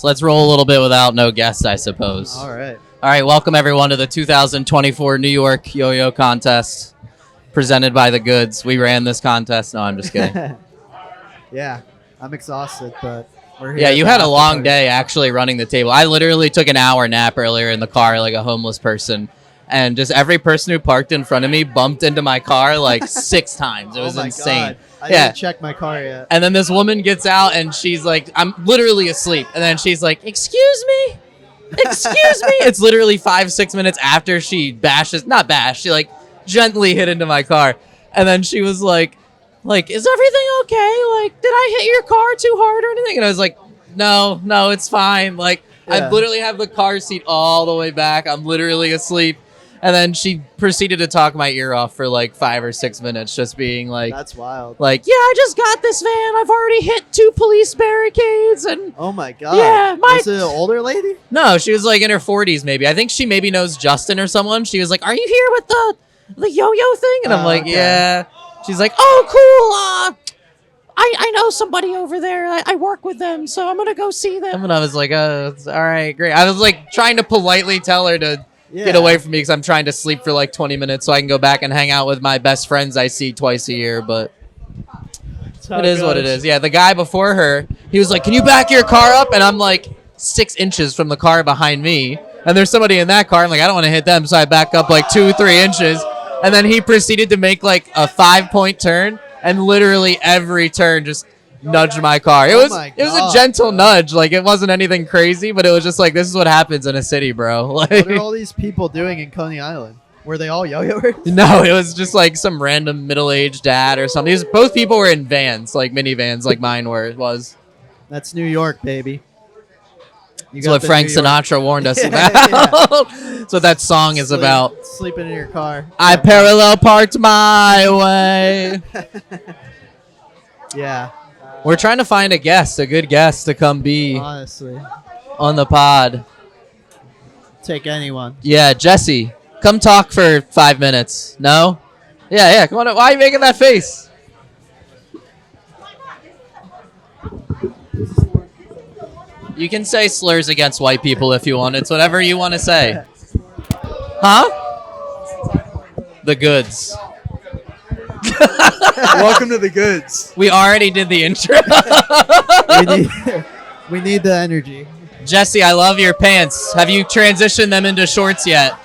Let's roll a little bit without no guests, I suppose. All right. All right, welcome everyone to the 2024 New York Yo-Yo Contest, presented by the Goods. We ran this contest. No, I'm just kidding. Yeah, I'm exhausted, but we're here. Yeah, you had a long day actually running the table. I literally took an hour nap earlier in the car like a homeless person, and just every person who parked in front of me bumped into my car like 6 times. It was insane. God. I didn't check my car yet. And then this woman gets out and she's like, I'm literally asleep. And then she's like, excuse me? Excuse me? It's literally 5-6 minutes after she she like gently hit into my car. And then she was like, is everything okay? Like, did I hit your car too hard or anything? And I was like, no, it's fine. Like, I literally have the car seat all the way back. I'm literally asleep. And then she proceeded to talk my ear off for like 5 or 6 minutes, just being like, "That's wild." Like, yeah, I just got this van. I've already hit 2 police barricades, and oh my god, yeah, was it an older lady? No, she was like in her 40s, maybe. I think she maybe knows Justin or someone. She was like, "Are you here with the yo-yo thing?" And I'm like, okay. "Yeah." She's like, "Oh, cool. I know somebody over there. I work with them, so I'm gonna go see them." And I was like, "Oh, all right, great." I was like trying to politely tell her to get away from me because I'm trying to sleep for like 20 minutes so I can go back and hang out with my best friends I see twice a year, but it is what it is. Yeah, the guy before her, he was like, "Can you back your car up?" And I'm like 6 inches from the car behind me, and there's somebody in that car. I'm like, I don't want to hit them, so I back up like 2-3 inches, and then he proceeded to make like a 5-point turn, and literally every turn just nudged my car. It was a gentle nudge. Like, it wasn't anything crazy, but it was just like, this is what happens in a city, bro. Like, what are all these people doing in Coney Island? Were they all yo-yoers? No, it was just like some random middle-aged dad or something. Both people were in vans, like minivans, like mine was. That's New York, baby. That's what Frank Sinatra warned us about. That's what that song is about. Sleeping in your car. I parallel parked my way. Yeah. We're trying to find a good guest to come be honestly on the pod. Take anyone. Yeah, Jesse, come talk for 5 minutes. No? Yeah, come on. Why are you making that face? You can say slurs against white people if you want. It's whatever you want to say. Huh? The Goods. Welcome to the Goods. We already did the intro. we need the energy. Jesse, I love your pants. Have you transitioned them into shorts yet?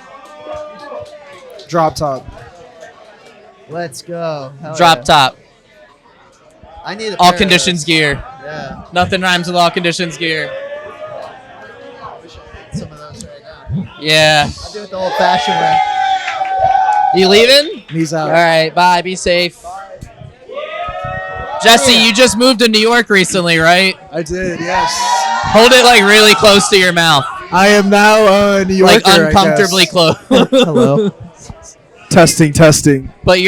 Drop top. Let's go. Hell Drop yeah. top. I need all conditions gear. Yeah. Nothing rhymes with all conditions gear. Some of those right now. Yeah. I'll do it the old-fashioned way. You leaving? He's out. All right, bye. Be safe. Jesse, you just moved to New York recently, right? I did, yes. Hold it like really close to your mouth. I am now a New Yorker, like uncomfortably close. Hello. Testing. But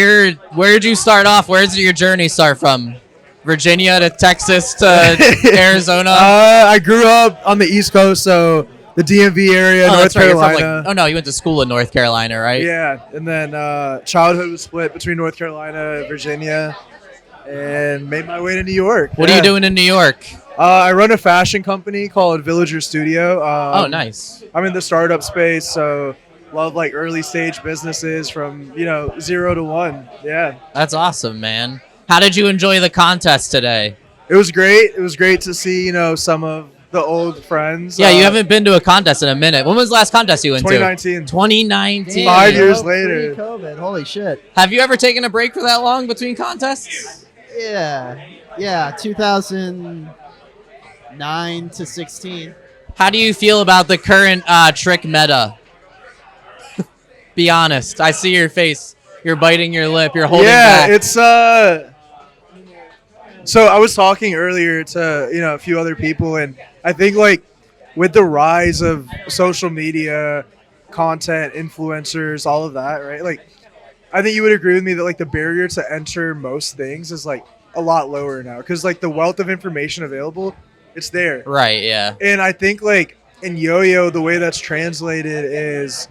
where'd you start off? Where's your journey start from? Virginia to Texas to Arizona? I grew up on the East Coast, so the DMV area, North Carolina. No, you went to school in North Carolina, right? Yeah, and then childhood was split between North Carolina and Virginia, and made my way to New York. What are you doing in New York? I run a fashion company called Villager Studio. Oh, nice. I'm in the startup space, so love like early stage businesses from 0 to 1. Yeah, that's awesome, man. How did you enjoy the contest today? It was great. It was great to see some of the old friends. Yeah, you haven't been to a contest in a minute. When was the last contest you went 2019. to? 2019. Damn, 5 years later. COVID. Holy shit. Have you ever taken a break for that long between contests? Yeah. 2009 to 16. How do you feel about the current trick meta? Be honest. I see your face. You're biting your lip. You're holding back. Yeah, it's So I was talking earlier to a few other people, and I think like with the rise of social media, content, influencers, all of that, right? Like, I think you would agree with me that like the barrier to enter most things is like a lot lower now because like the wealth of information available, it's there. Right. Yeah. And I think like in yo-yo, the way that's translated is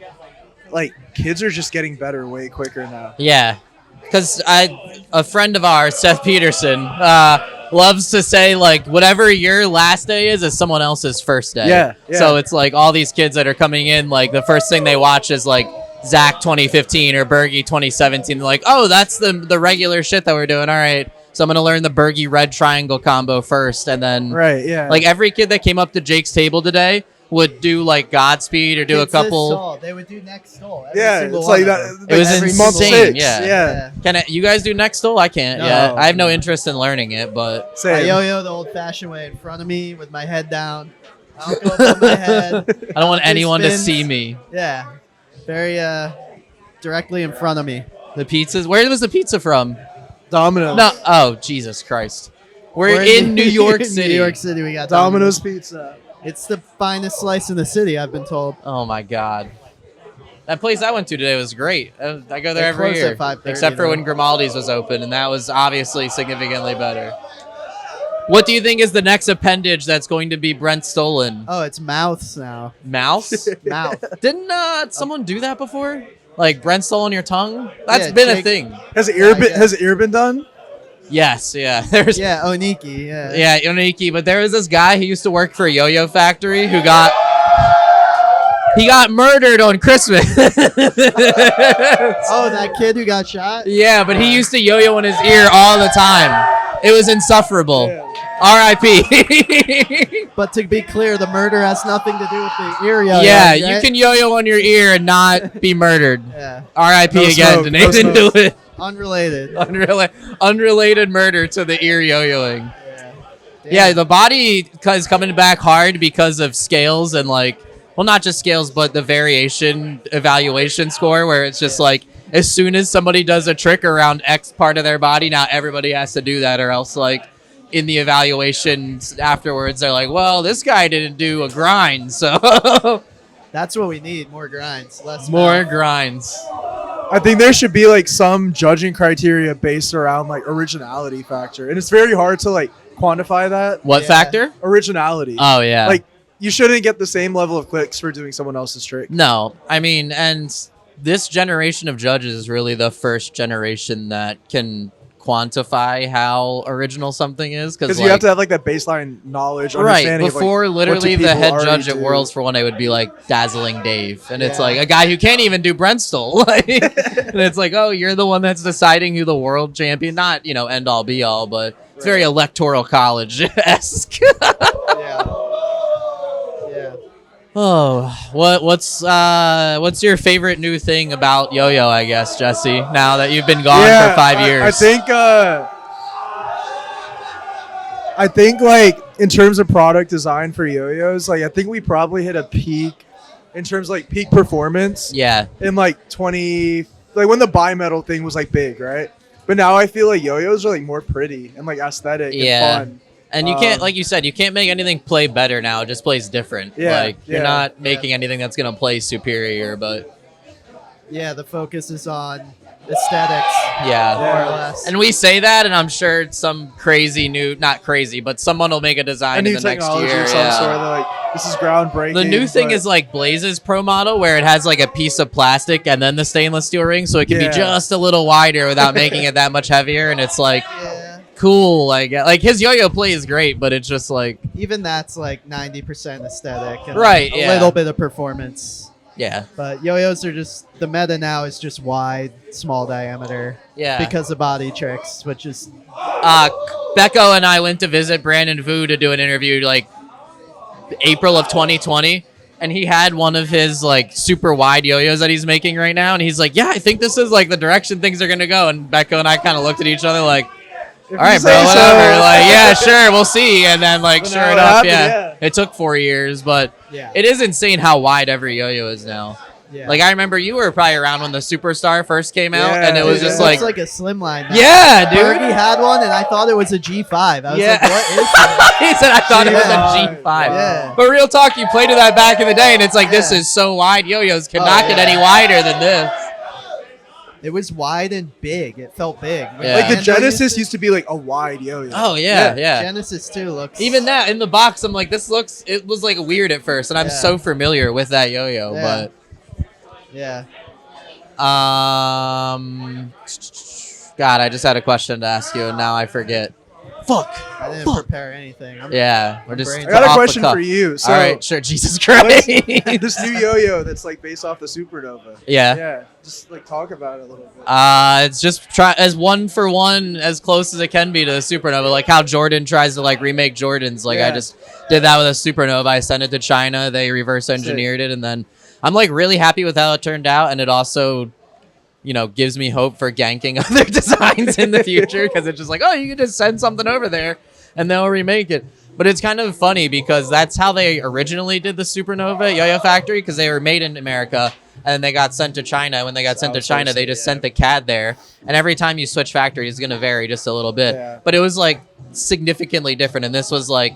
like kids are just getting better way quicker now. Yeah. Because a friend of ours, Seth Peterson, loves to say like whatever your last day is someone else's first day. Yeah. So it's like all these kids that are coming in, like the first thing they watch is like Zach 2015 or Bergie 2017. They're like, oh, that's the regular shit that we're doing. All right. So I'm going to learn the Bergie red triangle combo first. And then like every kid that came up to Jake's table today would do like Godspeed or do a couple. They would do next stall. It's like that. It was insane. Yeah. Can you guys do next stall? I can't. No, yeah. I have no interest in learning it, but I yo-yo the old-fashioned way in front of me with my head down. I don't go above my head. I don't want anyone to spins. see me. Yeah. Very directly in front of me. The pizzas. Where was the pizza from? Domino's. No. Oh, Jesus Christ. We're in New York City. New York City, we got Domino's Pizza. It's the finest slice in the city, I've been told. Oh my God. That place I went to today was great. I go there every close year, at 5:30 except for when Grimaldi's was open, and that was obviously significantly better. What do you think is the next appendage that's going to be Brent stolen? Oh, it's mouths now. Mouse? Mouth. Didn't someone do that before? Like Brent stolen your tongue? That's Yeah, been a Jake- thing. Has it ear been done? Yes, yeah. There's Yeah, Oniki, yeah. yeah, Yoniki, but there was this guy who used to work for a yo-yo factory who got murdered on Christmas. Oh, that kid who got shot? Yeah, but he used to yo-yo in his ear all the time. It was insufferable. R.I.P. But to be clear, the murder has nothing to do with the ear yo-yo. Yeah, right? you can yo-yo on your ear and not be murdered. Yeah. R.I.P. No again smoke, to no Nathan smoke. Dewitt. Unrelated. Unrelated murder to the ear yo-yoing. Yeah. Yeah, the body is coming back hard because of scales and like, well, not just scales, but the variation evaluation score where it's just like, as soon as somebody does a trick around X part of their body, now everybody has to do that, or else like in the evaluations afterwards, they're like, well, this guy didn't do a grind, so That's what we need, more grinds. Less more mouth. grinds. I think there should be like some judging criteria based around like originality factor, and it's very hard to like quantify that. What Yeah. factor? Originality. Oh yeah. Like you shouldn't get the same level of clicks for doing someone else's trick. No, I mean, and this generation of judges is really the first generation that can quantify how original something is, Because like, you have to have like that baseline knowledge, right understanding of, like, before what literally do the people head already judge at do. Worlds for One Day would be like Dazzling Dave, and it's Yeah. like a guy who can't even do Brentstol, like, and it's like, oh, you're the one that's deciding who the world champion, not end all be all, but it's very electoral college esque. Yeah. Yeah. Oh, what's your favorite new thing about yo-yo? I guess, Jesse. Now that you've been gone for 5 years, I think like in terms of product design for yo-yos, like I think we probably hit a peak in terms of like peak performance yeah, in like 20, like when the bimetal thing was like big, right? But now I feel like yo-yos are like more pretty and like aesthetic Yeah. and fun. and you can't, like you said, you can't make anything play better now. It just plays different. Yeah, Like you're yeah. not making anything that's gonna play superior, but Yeah, the focus is on aesthetics, yeah. more or less. And we say that, and I'm sure some crazy new, not crazy, but someone will make a A design in new the next technology year. of some Yeah. sort. They're like, this is groundbreaking. The new thing but- is like Blaze's Pro model, where it has like a piece of plastic and then the stainless steel ring, so it can Yeah. be just a little wider without making it that much heavier. And it's like Yeah. cool, like his yo-yo play is great, but it's just like Even that's like 90% aesthetic. And Right, A yeah. little bit of performance. yeah, But yo-yos are just, the meta now is just wide, small diameter. yeah. Because of body tricks, which is, Becco and I went to visit Brandon Vu to do an interview like April of 2020. And he had one of his like super wide yo-yos that he's making right now, and he's like, "Yeah, I think this is like the direction things are gonna go." And Becco and I kind of looked at each other like, "All right, bro, say so." whatever." Like, yeah, sure, we'll see. And then like, But sure now it enough, happened, yeah, yeah. it took 4 years, but yeah. it is insane how wide every yo-yo is now. yeah. Like I remember you were probably around when the Superstar first came out, Yeah, and it was dude, just It looks like, like a slimline. now. yeah, dude. Bergie had one, and I thought it was a G5. I was Yeah. like, what is that? He said I thought it was Yeah. a G5. Yeah. But real talk, you played with that back in the day, and it's like, this Yeah. is so wide. Yo-yos Oh, cannot get yeah. any wider than this. It was wide and big. It felt big. Yeah. Like the Nintendo Genesis used to be like a wide yo-yo. Oh, yeah, yeah. Genesis 2 looks... Even that, in the box, I'm like, it was like weird at first, and I'm Yeah. so familiar with that yo-yo, Yeah. Yeah. but, God, I just had a question to ask you, and now I forget. Fuck. I didn't Fuck. prepare anything. Yeah, we're just. brain- I got a off the question cuff. for you. So All right, sure. Jesus what's- Christ. this new yo-yo that's like based off the supernova. Yeah. Yeah. Just like talk about it a little bit. It's just try as one for one, as close as it can be to the supernova. Like how Jordan tries to like remake Jordans. Like I Yeah. just did that with a supernova. I sent it to China. They reverse engineered it, and then I'm like really happy with how it turned out. And it also, gives me hope for ganking other designs in the future because it's just like, oh, you can just send something over there, and they'll remake it. But it's kind of funny because that's how they originally did the Supernova Yo-Yo Factory, because they were made in America and then they got sent to China. When they got sent to China, they just sent the CAD there. And every time you switch factory, it's going to vary just a little bit. Yeah. But it was like significantly different. And this was like,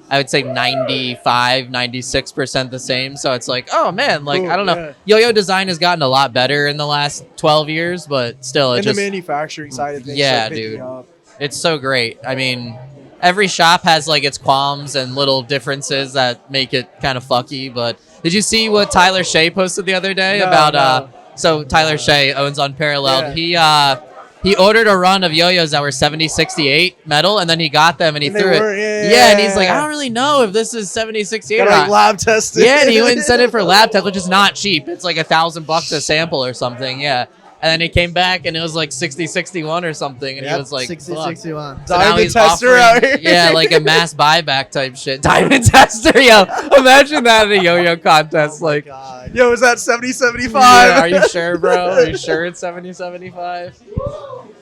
I would say 95, 96% the same. So it's like, oh man, like, Cool, I don't know. yeah. Yo-Yo design has gotten a lot better in the last 12 years, but still, it In just, the manufacturing side of things. Yeah, like, picking dude. up. it's so great. I mean, every shop has like its qualms and little differences that make it kind of fucky. But did you see what Tyler Shea posted the other day No, about? no. So Tyler Shea owns Unparalleled. Yeah. He ordered a run of yo-yos that were 7068 metal, and then he got them and he And they threw it. were- yeah, Yeah, and he's like, I don't really know if this is 7068 or Gotta like not. lab test it. Yeah, and he went and sent it for lab test, which is not cheap. It's like $1,000 a sample or something. Yeah. And then he came back and it was like 6061 or something, and he was like, 60, fuck. 61. So now Diamond he's tester offering- out here. Yeah, like a mass buyback type shit. Diamond tester, yo. Imagine that at a yo-yo contest. Like, God. Yo, is that 7075? yeah, are you sure, bro? Are you sure it's 7075?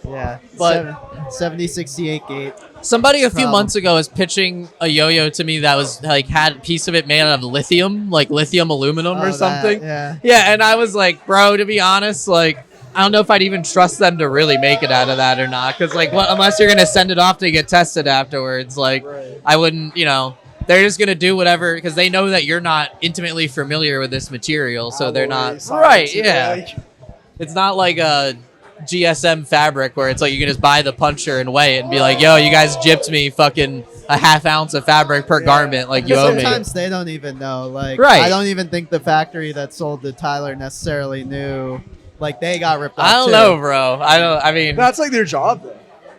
Yeah. But- 7068 gate. Somebody a few Problem. months ago was pitching a yo-yo to me that was like had a piece of it made out of lithium, like lithium aluminum Oh, or that, something. yeah. Yeah, and I was like, bro, to be honest, like, I don't know if I'd even trust them to really make it out of that or not. Because, like, unless you're going to send it off to get tested afterwards, like, Right. I wouldn't, they're just going to do whatever because they know that you're not intimately familiar with this material. So they're not. Alloys, Right, science, yeah. like- It's not like a GSM fabric where it's like you can just buy the puncher and weigh it and be like, yo, you guys gypped me fucking a half ounce of fabric per Yeah. garment. Like, you Because owe me. sometimes they don't even know. Like, Right. I don't even think the factory that sold to Tyler necessarily knew. Like, they got ripped off. I don't too. know, bro. I mean, That's like their job, though.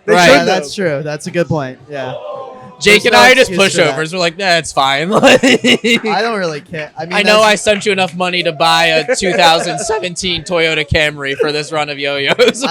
They Right. should Yeah, know. that's true. That's a good point. Yeah. Jake There's and no I are just excuse for that. pushovers. We're like, nah, it's fine. I don't really care. I mean, I know I that's- sent you enough money to buy a 2017 Toyota Camry for this run of yo-yos.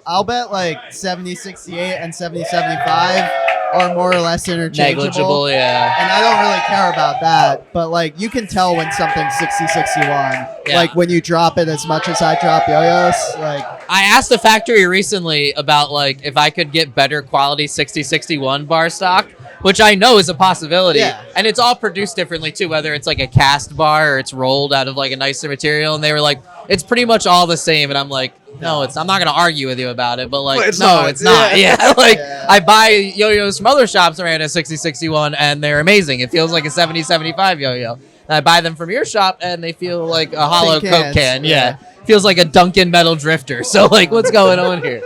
I'll bet like 70, 68 and 70, 75 are more or less interchangeable. Negligible, yeah. And I don't really care about that. But like, you can tell when something's 60, 61. Yeah. Like when you drop it as much as I drop yo-yos. Like, I asked the factory recently about like if I could get better quality 6061 bar stock, which I know is a possibility. Yeah. And it's all produced differently too, whether it's like a cast bar or it's rolled out of like a nicer material. And they were like, it's pretty much all the same. And I'm like, no, I'm not gonna argue with you about it, but like, But it's no, not. it's not. Yeah. Yeah, like Yeah. I buy yo-yos from other shops around a 6061 and they're amazing. It feels like a 7075 yo-yo. And I buy them from your shop and they feel like a hollow Tin Coke cans, can. yeah. Feels like a Dunkin' Metal Drifter. So like, what's going on here?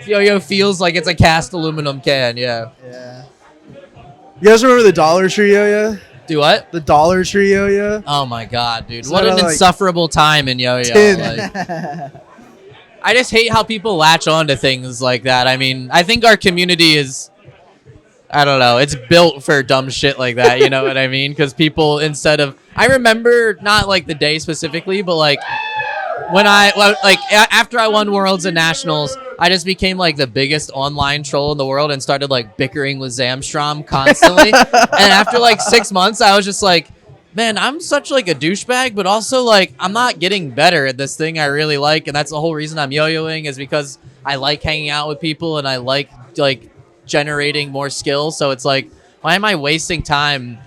Yo-yo feels like it's a cast aluminum can. Yeah. yeah. You guys remember the Dollar Tree yo-yo? Do what? The Dollar Tree yo-yo? Oh my god, dude! So What an like- insufferable time in yo-yo. Tin. Like, I just hate how people latch on to things like that. I mean, I think our community is, I don't know, it's built for dumb shit like that. You know what I mean? Because people, instead of, I remember not like the day specifically, but like when after I won Worlds and Nationals, I just became like the biggest online troll in the world and started like bickering with Zamstrom constantly. And after like 6 months, I was just like, man, I'm such like a douchebag, but also like I'm not getting better at this thing I really like, and that's the whole reason I'm yo-yoing is because I like hanging out with people and I like generating more skills. So it's like, why am I wasting time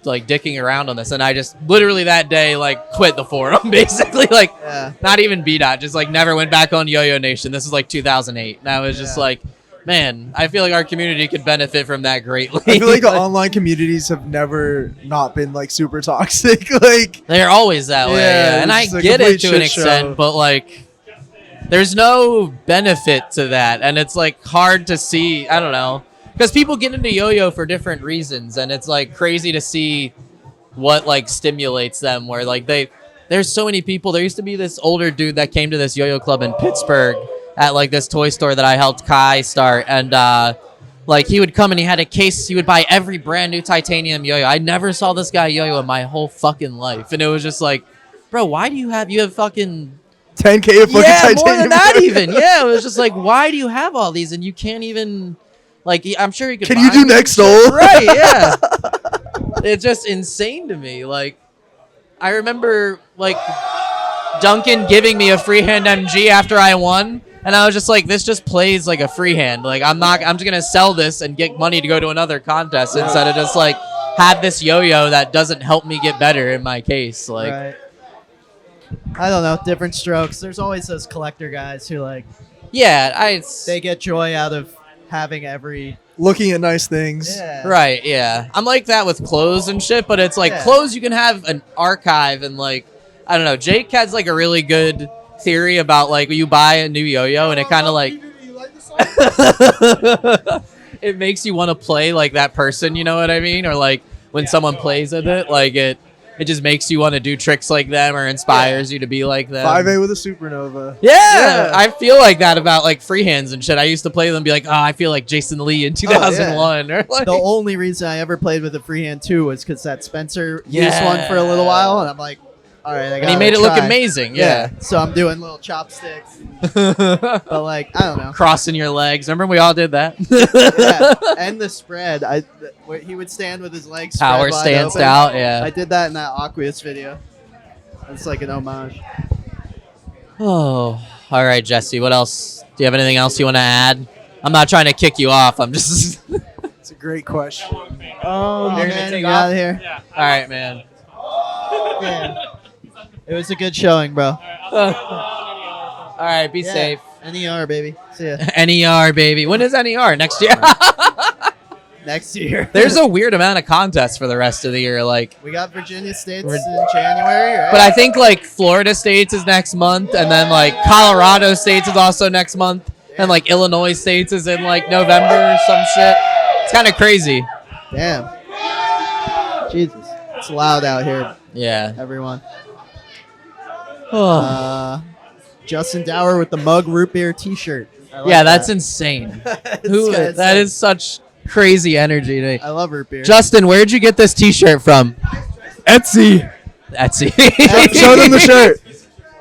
like dicking around on this? And I just literally that day like quit the forum basically, like Yeah. not even BDOT, just like never went back on Yo-Yo Nation. This is like 2008, and I was just Yeah. like, man, I feel like our community could benefit from that greatly. I feel like the online communities have never not been like super toxic. Like, They're always that way, Yeah, yeah. And I it's a get it complete to an shit extent, show. but like, there's no benefit to that, and it's like hard to see. I don't know, because people get into yo-yo for different reasons, and it's like crazy to see what like stimulates them. Where like there's so many people. There used to be this older dude that came to this yo-yo club in Pittsburgh at like this toy store that I helped Kai start, and Like, he would come and he had a case. He would buy every brand new titanium yo-yo. I never saw this guy yo-yo in my whole fucking life. And it was just like, bro, why do you have fucking 10K of fucking titanium. more than that even. Yeah, it was just like, why do you have all these and you can't even, like, I'm sure you could. Can you do next door? Right, yeah. It's just insane to me. Like, I remember, like, Duncan giving me a freehand MG after I won. And I was just like, this just plays like a freehand. Like, I'm just going to sell this and get money to go to another contest instead of just, like, have this yo-yo that doesn't help me get better in my case. Like, Right. I don't know, different strokes. There's always those collector guys who, like, yeah, they get joy out of having every. Looking at nice things. Yeah. right, yeah. I'm like that with clothes and shit, but it's like Yeah. clothes you can have an archive and, like, I don't know. Jake has, like, a really good theory about, like, you buy a new yo-yo and it kind of, like, it makes you want to play like that person, you know what I mean? Or, like, when someone plays with it, like, it just makes you want to do tricks like them or inspires you to be like them. 5A with a supernova. Yeah, I feel like that about, like, freehands and shit. I used to play them and be like, oh, I feel like Jason Lee in 2001. Or, like, The only reason I ever played with a freehand too was because that Spencer used Yeah. one for a little while, and I'm like, all right, I and he made it look amazing. Yeah. So I'm doing little chopsticks, but, like, I don't know. Crossing your legs. Remember we all did that? Yeah, and the spread. He would stand with his legs spread Power wide stance open. out, yeah. I did that in that Aqueous video. It's like an homage. Oh, all right, Jesse. What else? Do you have anything else you want to add? I'm not trying to kick you off. I'm just. It's a great question. Oh, You're gonna man, take get off? out of here. All right, man. Damn. It was a good showing, bro. All right, be safe. NER, baby. See ya. NER, baby. When is NER? Next year? Next year. There's a weird amount of contests for the rest of the year. Like, We got Virginia States in January, right? but I think, like, Florida States is next month, and then, like, Colorado States is also next month, and, like, Illinois States is in, like, November or some shit. It's kind of crazy. Damn. Jesus. It's loud out here, Yeah. everyone. Oh. Justin Dauer with the mug root beer t-shirt. I like Yeah, that's that. insane. It's Who? kinda That sick. is such crazy energy to me. I love root beer. Justin, where'd you get this T-shirt from? Etsy. Etsy. Show them the shirt.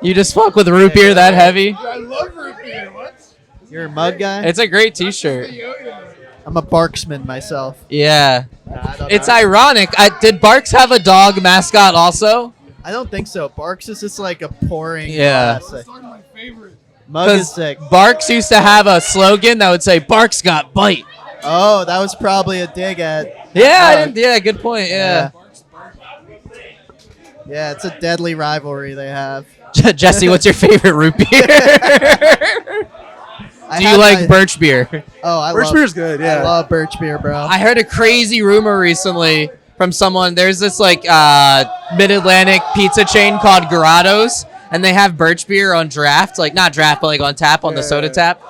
You just fuck with root beer that heavy? I love root beer. What? You're a mug guy? It's a great T-shirt. I'm a Barksman myself. Yeah. I don't It's know. ironic. Did Barks have a dog mascot also? I don't think so. Barks is just like a pouring Yeah. glass. That's my favorite. Mug is Because sick. Barks used to have a slogan that would say, Barks got bite. Oh, that was probably a dig at. Yeah, yeah, good point. Yeah. Yeah, it's a deadly rivalry they have. Jesse, what's your favorite root beer? I Do you had like my- birch beer? Oh, I Birch love beer's good, I yeah. love birch beer, bro. I heard a crazy rumor recently from someone. There's this like mid-Atlantic pizza chain called Grotto's, and they have birch beer on draft, like not draft, but like on tap on the soda tap.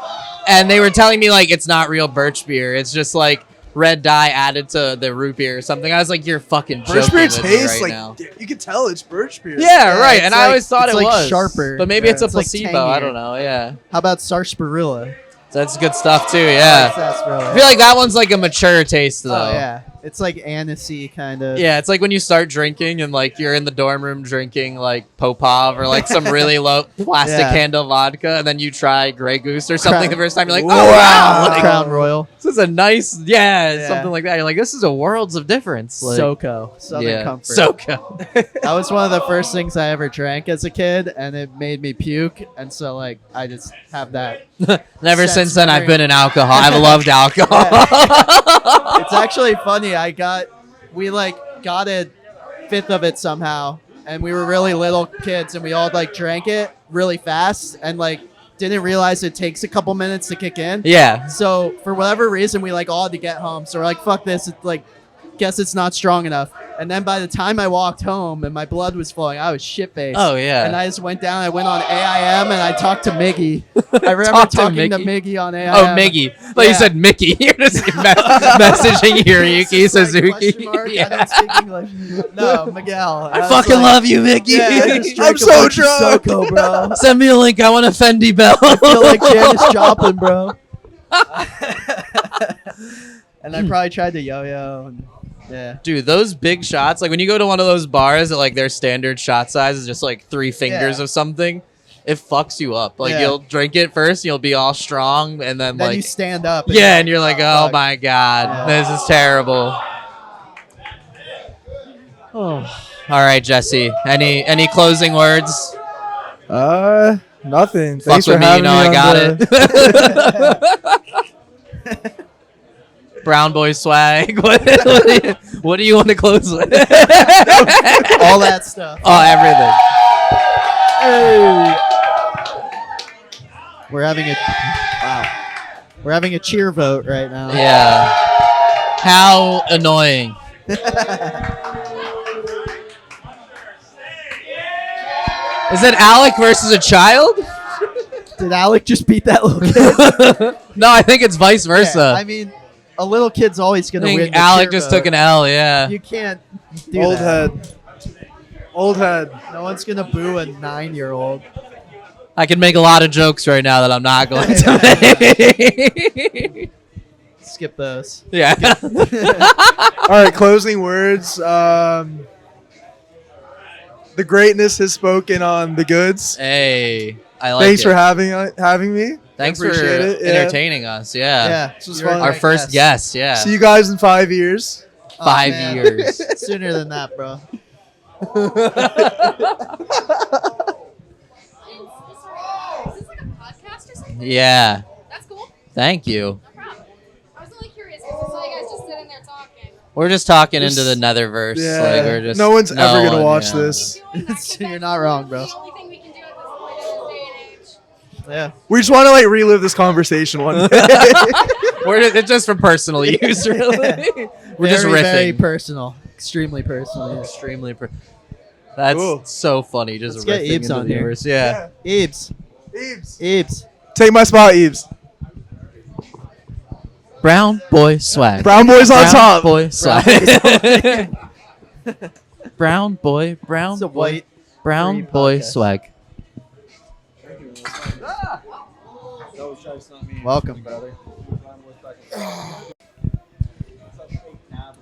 And they were telling me like it's not real birch beer. It's just like red dye added to the root beer or something. I was like, you're fucking joking Birch beer with me tastes right like now. you can tell it's birch beer. Yeah, right. it's And I like- always thought it's it like was sharper. but maybe Yeah, it's a it's like placebo. I tangier. don't know. Yeah, How about sarsaparilla? that's good stuff too. I like Yeah, sarsaparilla. I feel like that one's like a mature taste though. Oh yeah, it's like anisey kind of. Yeah, it's like when you start drinking and like you're in the dorm room drinking like Popov or like some really low plastic Yeah. handle vodka, and then you try Grey Goose or something Crown- the first time. You're like, oh Wow. wow, like, Crown Royal, this is a nice, Yeah. something like that. You're like, this is a worlds of difference. Like, SoCo, Southern yeah, Comfort. SoCo. That was one of the first things I ever drank as a kid, and it made me puke. And so, like, I just have that. Never Sense since then I've memory. been in alcohol. I've loved alcohol. It's actually funny. We got a fifth of it somehow, and we were really little kids, and we all like drank it really fast, and like didn't realize it takes a couple minutes to kick in. Yeah. So for whatever reason, we like all had to get home. So we're like, fuck this. It's like, guess it's not strong enough. And then by the time I walked home and my blood was flowing, I was shit faced. Oh, yeah. And I just went down. I went on AIM and I talked to Miggy. I remember Talk to talking to Mickey? Miggy on AIM. Oh, Miggy. But you Yeah. said Mickey. You're just messaging Hiroyuki It's like Suzuki. question mark, I don't speak English. No, Miguel. I was fucking like, love you, Mickey. Yeah, I just I'm drank a so bunch of drunk. SoCo, bro. Send me a link. I want a Fendi belt. I feel like Janis Joplin, bro. And I probably tried the yo-yo. And, yeah. Dude, those big shots, like when you go to one of those bars that like their standard shot size is just like 3 fingers Yeah. of something, it fucks you up. Like Yeah. you'll drink it first, you'll be all strong, and then Then like you stand up. yeah, and you're like, oh fuck. my god, Yeah. this is terrible. Oh. All right, Jesse. Any closing words? Nothing. Fuck Thanks for with me, you having know me I on got the- it. Brown boy swag. What do you want to close with? All that stuff. Oh, everything. We're having a We're having a cheer vote right now. Yeah. How annoying. Is it Alec versus a child? Did Alec just beat that little kid? No, I think it's vice versa. Yeah, I mean, a little kid's always I gonna think win. The Alec cheer just vote. took an L, yeah. You can't do Old that. head. Old head. No one's gonna boo a 9-year-old. I can make a lot of jokes right now that I'm not going to. Skip those. Yeah. All right, closing words. The greatness has spoken on the goods. Hey, I like Thanks it. for having me. Thanks for Appreciate it. Yeah. entertaining us. Yeah. Yeah, This was you're fun. a Our great first guest. Yeah. See you guys in 5 years. Oh, 5 man. years. Sooner than that, bro. Is this like a podcast or something? Yeah. That's cool. Thank you. No problem. I was only curious because I saw you guys just sitting there talking. We're just talking Just- into the netherverse. Yeah. Like we're just No one's ever gonna one, watch yeah. this. Doing that You're not wrong, bro. The only thing we can do at this point in this day and age. Yeah. We just want to like relive this conversation one day. It's just for personal use, really. We're just Very, very riffing. personal. Extremely personal. Yeah. Extremely. That's Cool. so funny. Just Let's get riffing Ebes into on the here. universe. Yeah. Ebes. Ebes. Ebes. Take my spot, Ebes. Brown boy swag. Brown boys on Brown top. boy swag. Brown boy. Brown It's a boy. white. Brown free boy podcast. swag. Welcome, brother.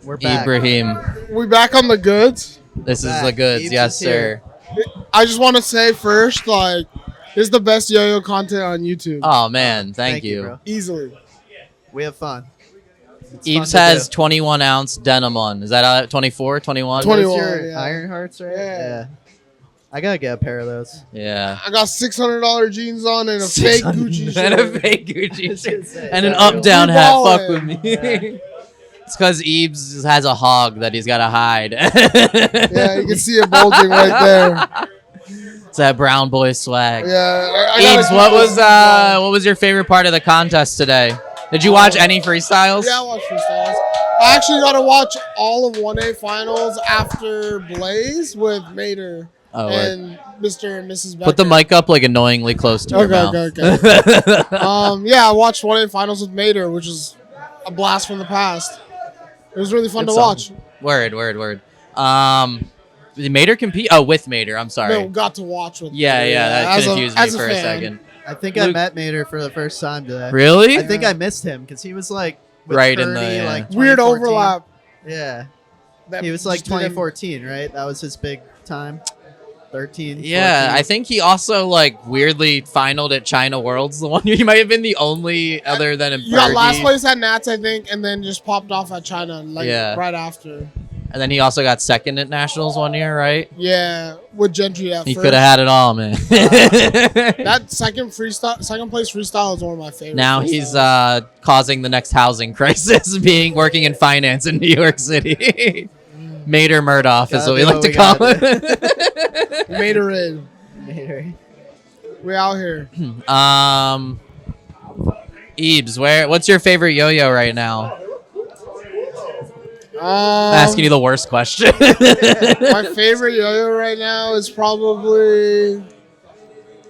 We're back. Ibrahim. We back on the goods. This is Back. the goods. Ebes Yes, is here. sir. I just want to say first, like, this is the best yo-yo content on YouTube. Oh, man. Thank you. bro. Easily. We have fun. It's Ebes fun to has do. 21 ounce denim on. Is that 24, 21? 20. Those 21, your yeah. Iron Hearts, right? Yeah. I gotta get a pair of those. Yeah. I got $600 jeans on and a fake Gucci and a shirt. fake Gucci was gonna shirt. say, And an is that up down real? hat. We Fuck ballin'. with me. It's because Ebes has a hog that he's got to hide. Yeah, you can see it bulging right there. It's that brown boy swag. Yeah. I gotta Ebes, keep what this- was your favorite part of the contest today? Did you watch any freestyles? Yeah, I watched freestyles. I actually got to watch all of 1A finals after Blaze with Mater Oh, word. and Mr. and Mrs. Becker. Put the mic up like annoyingly close to your mouth. Okay. Yeah, I watched 1A finals with Mater, which is a blast from the past. It was really fun Good to song. watch. Word. Did Mater compete? Oh, with Mater. I'm sorry. Oh, No, got to watch with Yeah, Mater, that as confused me as for a fan. second. I think I Luke- met Mater for the first time today. Really? I think I missed him because he was like with Right in 30, the- yeah. like Weird 2014. overlap. Yeah, That he was like just didn't- 2014, right? That was his big time. 13. Yeah, 14. I think he also like weirdly finaled at China Worlds the one year. He might have been the only other than You got last Bergie. place at Nats, I think, and then just popped off at China like Yeah. right after. And then he also got second at Nationals one year, right? Yeah, with Gentry at He first. could have had it all, man. That second place freestyle is one of my favorites. Now he's freestyles. causing the next housing crisis, working in finance in New York City. Mater Murdoch is Gotta what we do like what to we call gotta it. Made her in. Mater. We out here. Ebes, what's your favorite yo-yo right now? I'm asking you the worst question. My favorite yo-yo right now is probably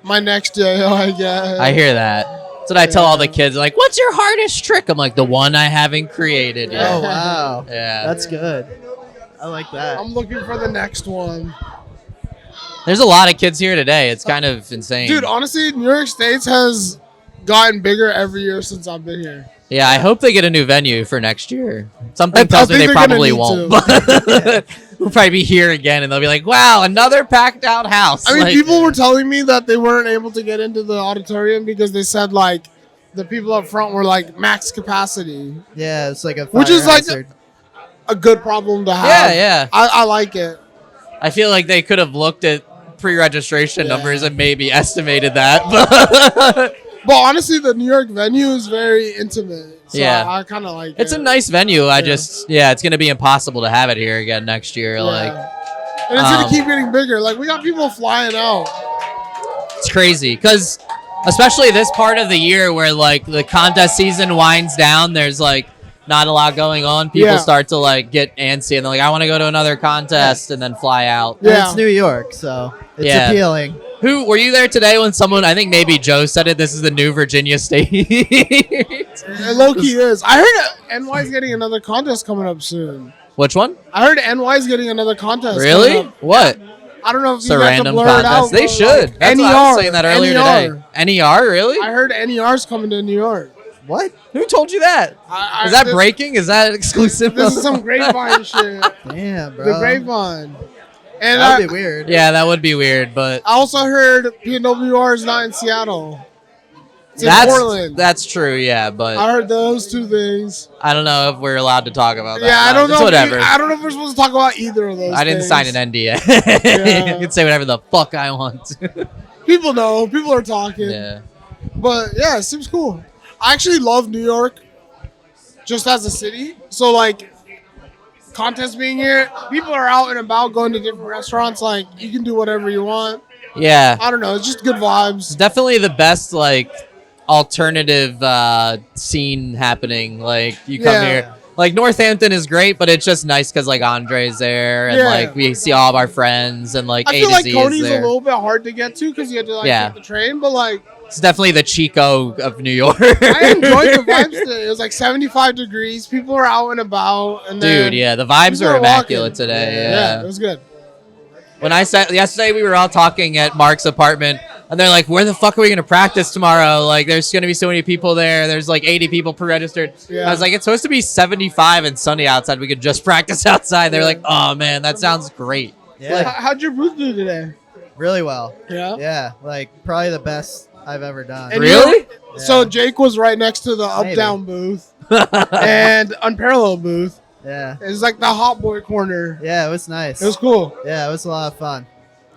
my next yo-yo, I guess. I hear that. That's what I tell all the kids. Like, what's your hardest trick? I'm like, the one I haven't created yet. Oh wow, Yeah. that's good. I like that. I'm looking for the next one. There's a lot of kids here today. It's kind of insane. Dude, honestly, New York State has gotten bigger every year since I've been here. Yeah, I hope they get a new venue for next year. Something I tells me think they they're gonna probably need won't. to. We'll probably be here again, and they'll be like, "Wow, another packed out house." I mean, Like, people were telling me that they weren't able to get into the auditorium because they said like the people up front were like max capacity, Yeah, it's like a which is fire like hazard. a good problem to have. Yeah. I like it. I feel like they could have looked at pre-registration Yeah. numbers and maybe estimated that. But But honestly, the New York venue is very intimate. So Yeah. I kind of like it's it. a nice venue. It's going to be impossible to have it here again next year. Yeah. Like, and it's gonna keep getting bigger. Like we got people flying out. it's crazy because, especially this part of the year where like the contest season winds down, there's like not a lot going on. People Yeah. start to like get antsy and they're like, I want to go to another contest and then fly out. And Yeah. it's New York, so it's Yeah. appealing. Who were you there today when someone? I think maybe Joe said it. This is the new Virginia State. It low key is. I heard NY's getting another contest coming up soon. Which one? I heard NY's getting another contest. Really? coming up. What? I don't know if It's you a guys random blur it contest. out. They but, should. like, That's what I was saying that earlier NER. today. NER, really? I heard NER's coming to New York. What? Who told you that? Is that breaking? Is that exclusive? This is some grapevine shit. Damn, bro. The grapevine. And That'd be weird. Yeah, that would be weird, but I also heard PNWR is not in Seattle. It's in Portland. that's true. Yeah, but I heard those two things. I don't know if we're allowed to talk about that. Yeah, I don't It's know. Whatever. I don't know if we're supposed to talk about either of those. I didn't things. sign an NDA. Yeah. I can say whatever the fuck I want. People know. People are talking. Yeah. But yeah, it seems cool. I actually love New York just as a city. So like contest being here, people are out and about going to different restaurants. Like you can do whatever you want. Yeah. I don't know. It's just good It's vibes. definitely the best like alternative scene happening. Like you come Yeah. here. Like Northampton is great, but it's just nice because like Andre's there and Yeah. like we see all of our friends and like I A feel to like Z Coney's is a there. little bit hard to get to because you have to like Yeah. take the train. But like It's definitely the Chico of New York. I enjoyed the vibes today. It was like 75 degrees. People were out and about. And then Dude, yeah, the vibes people are are immaculate walking. today. Yeah, Yeah. it was good. When I said yesterday, we were all talking at Mark's apartment, and they're like, "Where the fuck are we gonna practice tomorrow? Like, there's gonna be so many people there. There's like 80 people pre-registered." Yeah. I was like, "It's supposed to be 75 and sunny outside. We could just practice outside." They're Yeah. like, "Oh man, that sounds great." Yeah, How'd your booth do today? really well. Yeah. Yeah, like probably the best I've ever done. And Really? So Yeah. Jake was right next to the up Maybe. down booth and unparalleled booth. Yeah, It was like the hot boy corner. yeah, it was nice. It was cool. Yeah, it was a lot of fun.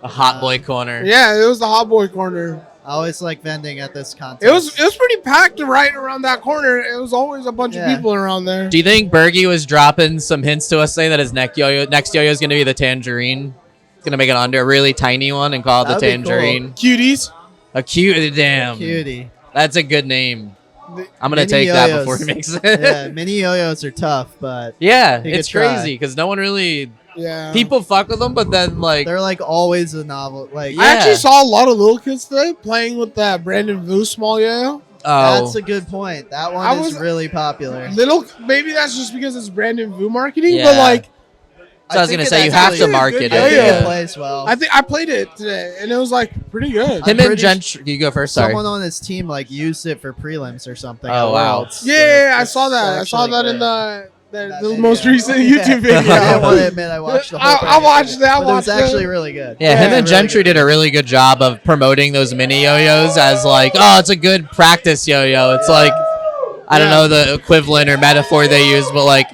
A hot boy corner. Yeah, it was the hot boy corner. I always like vending at this contest. It was pretty packed right around that corner. It was always a bunch of Yeah. people around there. Do you think Bergie was dropping some hints to us saying that his next yo-yo is gonna be the tangerine? He's gonna make it under a really tiny one and call it the That'd be cool. tangerine. Cuties. A cute, damn. cutie. That's a good name. I'm gonna Mini take that yo-yos. before he makes it. Yeah, mini yo-yos are tough, but Yeah, You it's could try. crazy because no one really Yeah. people fuck with them, but then like they're like always a novel. Like Yeah. I actually saw a lot of little kids today playing with that Brandon Vu small yo. that's a good point. That I one is was- really popular. Little, maybe that's just because it's Brandon Vu marketing, Yeah. but like So I was think gonna it say you have to actually- market good it. I think yo-yo. it plays well. I think I played it today and it was like pretty good. Him I'm and pretty Gentry. You go first. Sorry. Someone on his team like used it for prelims or something. Oh, at wow. Worlds. Yeah, I It's saw that. I saw actually that in great. the That the video. most recent Yeah. YouTube video. I don't want to admit I watched the whole I thing. watched it. I But it was watched actually it. really good. Yeah, him Yeah, and really Gentry good. did a really good job of promoting those mini yo-yos as like, oh, it's a good practice yo-yo. It's like, I don't Yeah. know the equivalent or metaphor they use, but like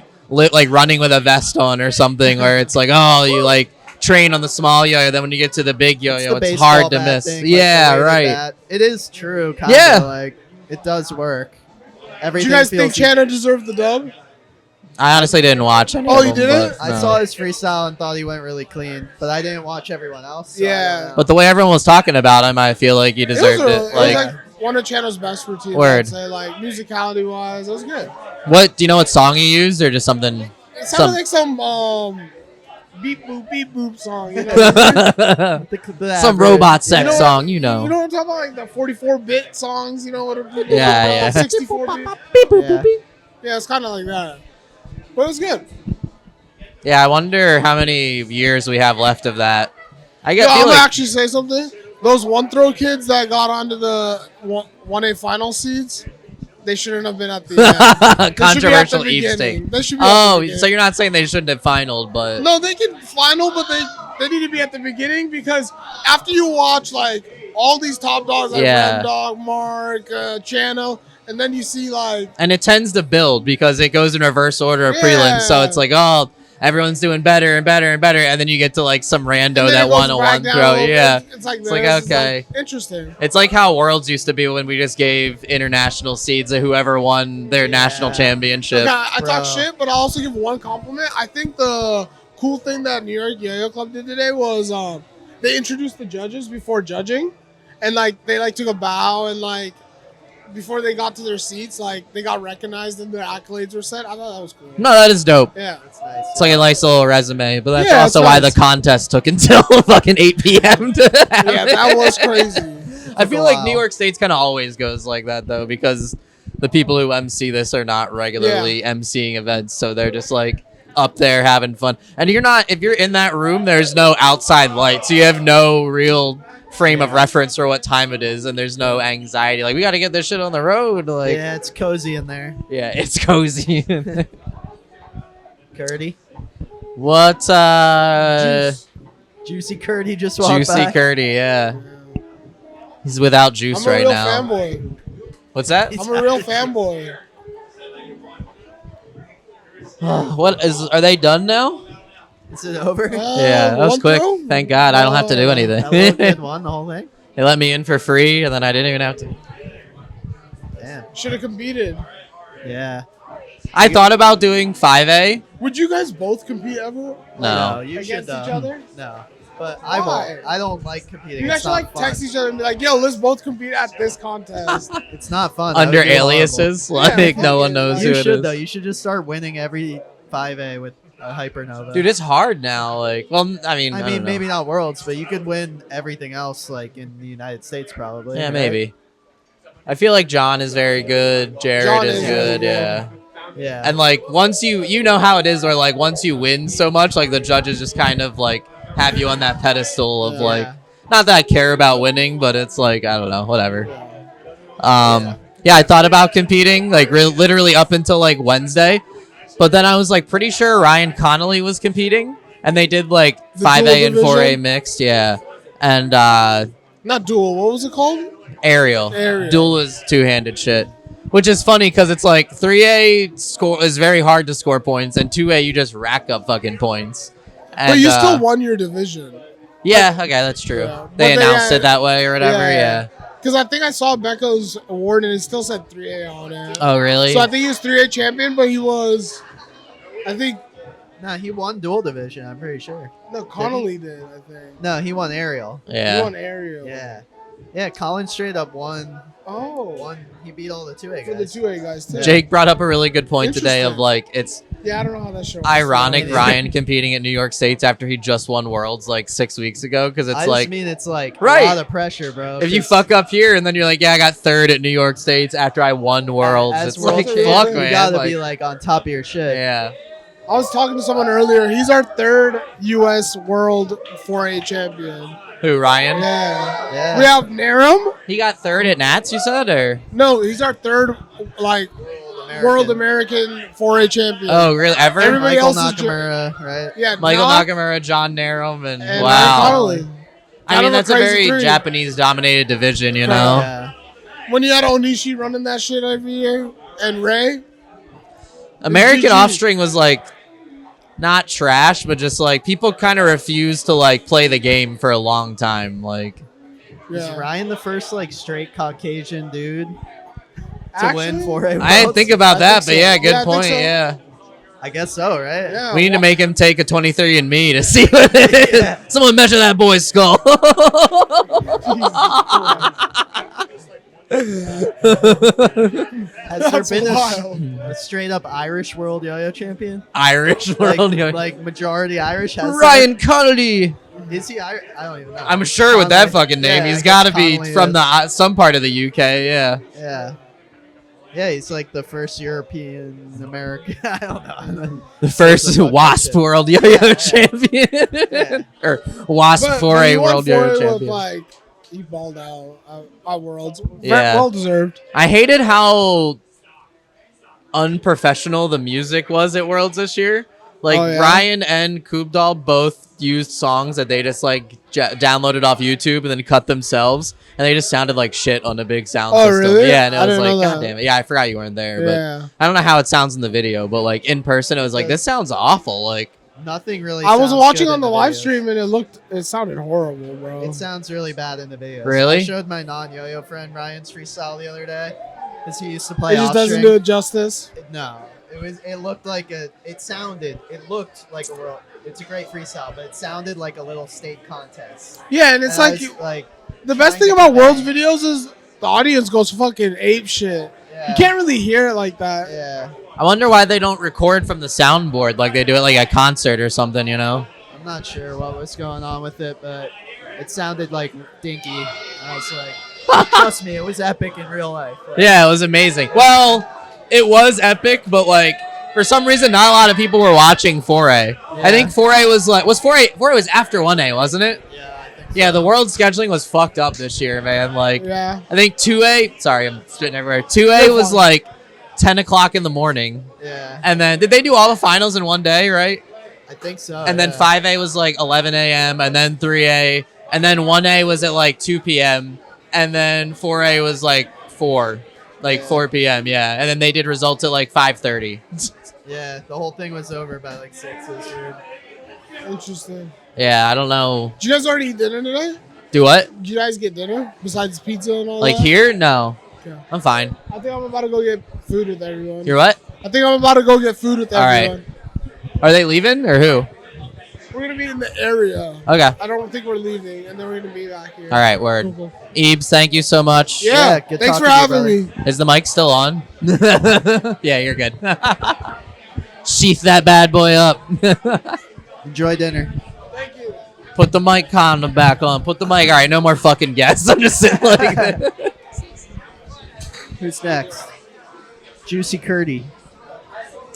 running with a vest on or something, where it's like, oh, you like train on the small yo-yo, then when you get to the big It's yo-yo, the it's baseball hard to bat miss. thing, like, Yeah, the way right. that- It is true. Kinda, Yeah. like it does work. Do Everything you guys think feels- Chana deserved the dub? I honestly didn't watch any Oh, of you them, didn't? but I no. saw his freestyle and thought he went really clean, but I didn't watch everyone else. So I Yeah. don't know. But the way everyone was talking about him, I feel like he It was, deserved it it. was Like, like one of Chana's best routines. Word. I'd say, like musicality wise, it was good. what do you know? What song he used, or just something? It sounded like some beep boop song. You know? The Some average- robot sex You know what- song, you know. You know what I'm talking about? Like the 44-bit songs. You know what? Yeah, yeah. 64-bit. Yeah. Yeah, it's kind of like that. But it was good. Yeah, I wonder how many years we have left of that. I Yo, get I'm feel gonna like actually say something. those one throw kids that got onto the 1A final seeds, they shouldn't have been at the end. Controversial East State. They should be at the Oh, beginning. so you're not saying they shouldn't have finaled, but No, they can final, but they need to be at the beginning because after you watch like all these top dogs like Yeah. Red Dog, Mark, Channel, and then you see like and it tends to build because it goes in reverse order of Yeah. prelims. So it's like, oh, everyone's doing better and better and better, and then you get to like some rando and then that it won goes a back one down throw. a little Yeah. bit. It's like It's like, this. okay. Interesting. It's like how Worlds used to be when we just gave international seeds to whoever won their national championship. Okay, I Bro. talk shit, but I'll also give one compliment. I think the cool thing that New York Yo-Yo Club did today was they introduced the judges before judging, and like they like took a bow and like before they got to their seats, like they got recognized and their accolades were said. I thought that was cool. No, that is dope. Yeah. That's nice. It's like a nice little resume, but that's Yeah, also it's why nice. the contest took until fucking 8 p.m. to happen. Yeah, that was crazy. I feel like while. New York State's kind of always goes like that though, because the people who MC this are not regularly MCing events, so they're just like up there having fun. And if you're in that room, there's no outside light, so you have no real frame of reference for what time it is, and there's no anxiety. Like, we got to get this shit on the road. Like, Yeah, it's cozy in there. yeah, it's cozy. Curdy. What? Juicy Curdy just walked Juicy by. Curdy, yeah. He's without juice I'm a right real now. fanboy. What's that? I'm a real fanboy. What is? Are they done now? Is it over? Yeah, that was one quick. throw? Thank God, I don't have to do That little anything. kid won the whole thing. They let me in for free, and then I didn't even have to. Damn. Should have competed. Yeah. I thought about doing 5A. Would you guys both compete ever? No. you Against should each other? No. But Why? I won't. I don't like competing. You It's guys should not like fun. text each other and be like, "Yo, let's both compete at this contest." It's not fun. That Under would be horrible. aliases, Yeah, like fuck no one it. knows You who it should is. though. You should just start winning every 5A with a Hypernova. Dude, it's hard now. Like, well, I mean, I don't mean, know. maybe not worlds, but you could win everything else, like in the United States, probably. Yeah, right? maybe. I feel like John is very good. Jared John is is good. really good. Yeah. Yeah. And like once you know how it is, where like once you win so much, like the judges just kind of like have you on that pedestal of Yeah. like, not that I care about winning, but it's like, I don't know, whatever. Yeah, I thought about competing like literally up until like Wednesday, but then I was like pretty sure Ryan Connolly was competing, and they did like The 5A and dual 4A division? mixed, yeah, and Not dual. What was it called? aerial. Aerial. Dual is two-handed shit. Which is funny because it's like 3A score is very hard to score points, and 2A you just rack up fucking points. And, But you still won your division. Yeah, okay, that's true. Yeah. But They they announced had- it that way or whatever, yeah. Because I think I saw Becca's award and it still said 3A on it. Oh, really? So I think he was 3A champion, but he was, I think, Nah, he won dual division. I'm pretty sure. no, Connolly did, I think. No, he won aerial. He yeah. won aerial. Yeah. Yeah, Colin straight up won. Oh. He beat all the 2A For the guys. 2A guys, too. Jake brought up a really good point today of Interesting. like, it's Yeah, I don't know how that show works. ironic Yeah. Ryan competing at New York State's after he just won Worlds like 6 weeks ago, because it's I like, just mean it's like Right. a lot of pressure, bro. if you 'cause fuck up here and then you're like, yeah, I got third at New York State's after I won Worlds, as it's world like, champion, fuck, you man. gotta like, be like on top of your shit. yeah. I was talking to someone earlier. He's our third U.S. World 4A champion. Who, Ryan? Yeah. Yeah. We have Narum. He got third at Nats, you said, or? No, he's our third, like, World American 4A champion. Oh, really? Ever? Everybody Michael else is Nakamura, right? Yeah, Michael Knock Nakamura, John Narum, and, and Ryan wow. Connolly. I Kind mean, of a that's a crazy very three. Japanese-dominated division, you know? Yeah. When you had Onishi running that shit every year, and Ray. American GG. Offspring was, like, not trash, but just, like, people kind of refused to, like, play the game for a long time. Like, Is Yeah. Ryan the first like straight Caucasian dude to Actually, win 4A? I didn't think about that, but yeah, good Yeah, I think point, so. yeah. I guess so, right? Yeah. We need to make him take a 23andMe to see what it is. Yeah. Someone measure that boy's skull. Has That's there been wild. a straight up Irish world yo-yo champion? Irish Like, world. yeah. like majority Irish? Has Ryan Connolly. Is he Irish? I don't even know. I'm sure with that Connolly- fucking name, Yeah, he's I got to guess be Connolly from is. the some part of the UK. Yeah. Yeah. Yeah, he's like the first European American. I don't know. The first That's a fucking Wasp shit. World Yo-Yo Yeah. Champion. Yeah. Or Wasp But 4A he won World 4A Yo-Yo with, Champion. like, He balled out at Worlds. Yeah. Well deserved. I hated how unprofessional the music was at Worlds this year. Like Oh, yeah? Ryan and Kubdal both used songs that they just like downloaded off YouTube and then cut themselves, and they just sounded like shit on a big sound Oh, system. really? Yeah, and it I was didn't know like, that. God damn it. Yeah, I forgot you weren't there, Yeah. but I don't know how it sounds in the video, but like in person, it was like, this sounds awful. Like, Nothing really. I was sounds watching good on in the live videos. stream and it sounded horrible, bro. It sounds really bad in the videos. Really? I showed my non-yo-yo friend Ryan's freestyle the other day, because he used to play. It just doesn't off-string. do it justice. No, it looked like it looked like a world. It's a great freestyle, but it sounded like a little state contest. Yeah, and it's And I like, was, like the best trying thing to about World's prevent- videos is the audience goes fucking ape shit. Yeah. You can't really hear it like that. Yeah, I wonder why they don't record from the soundboard like they do it like a concert or something, you know? I'm not sure what was going on with it, but it sounded like dinky. I was like, trust me, it was epic in real life. Like, Yeah, it was amazing. Well, it was epic, but like for some reason, not a lot of people were watching 4A. I think 4A was like 4A was after 1A, wasn't it? Yeah, I think so. Yeah, the world scheduling was fucked up this year, man. Like, Yeah. I think 2A. Sorry, I'm spitting everywhere. 2A You're was fine. like 10 o'clock in the morning, Yeah, and then did they do all the finals in one day, right? I think so. And then 5A was like 11 a.m. and then 3A, and then 1A was at like 2 p.m. and then 4A was like 4 p.m. Yeah, and then they did results at like 5:30. Yeah, the whole thing was over by like 6 this year. Interesting. Yeah, I don't know. Did you guys already eat dinner today? Do what? Did you guys get dinner besides pizza and all Like that? here? No, Okay. I'm fine. I think I'm about to go get food with everyone. You're what? I think I'm about to go get food with All right. everyone. Are they leaving or who? We're gonna be in the area. Okay. I don't think we're leaving, and then we're gonna be back here. All right, word. Cool, cool. Ebes, thank you so much. Yeah. Yeah, good Thanks for talking to you, having me. Is the mic still on? Yeah, you're good. Sheath that bad boy up. Enjoy dinner. Thank you. Put the mic condom back on. Put the mic. All right, no more fucking guests. I'm just sitting like that. Who's next? Juicy Curdy.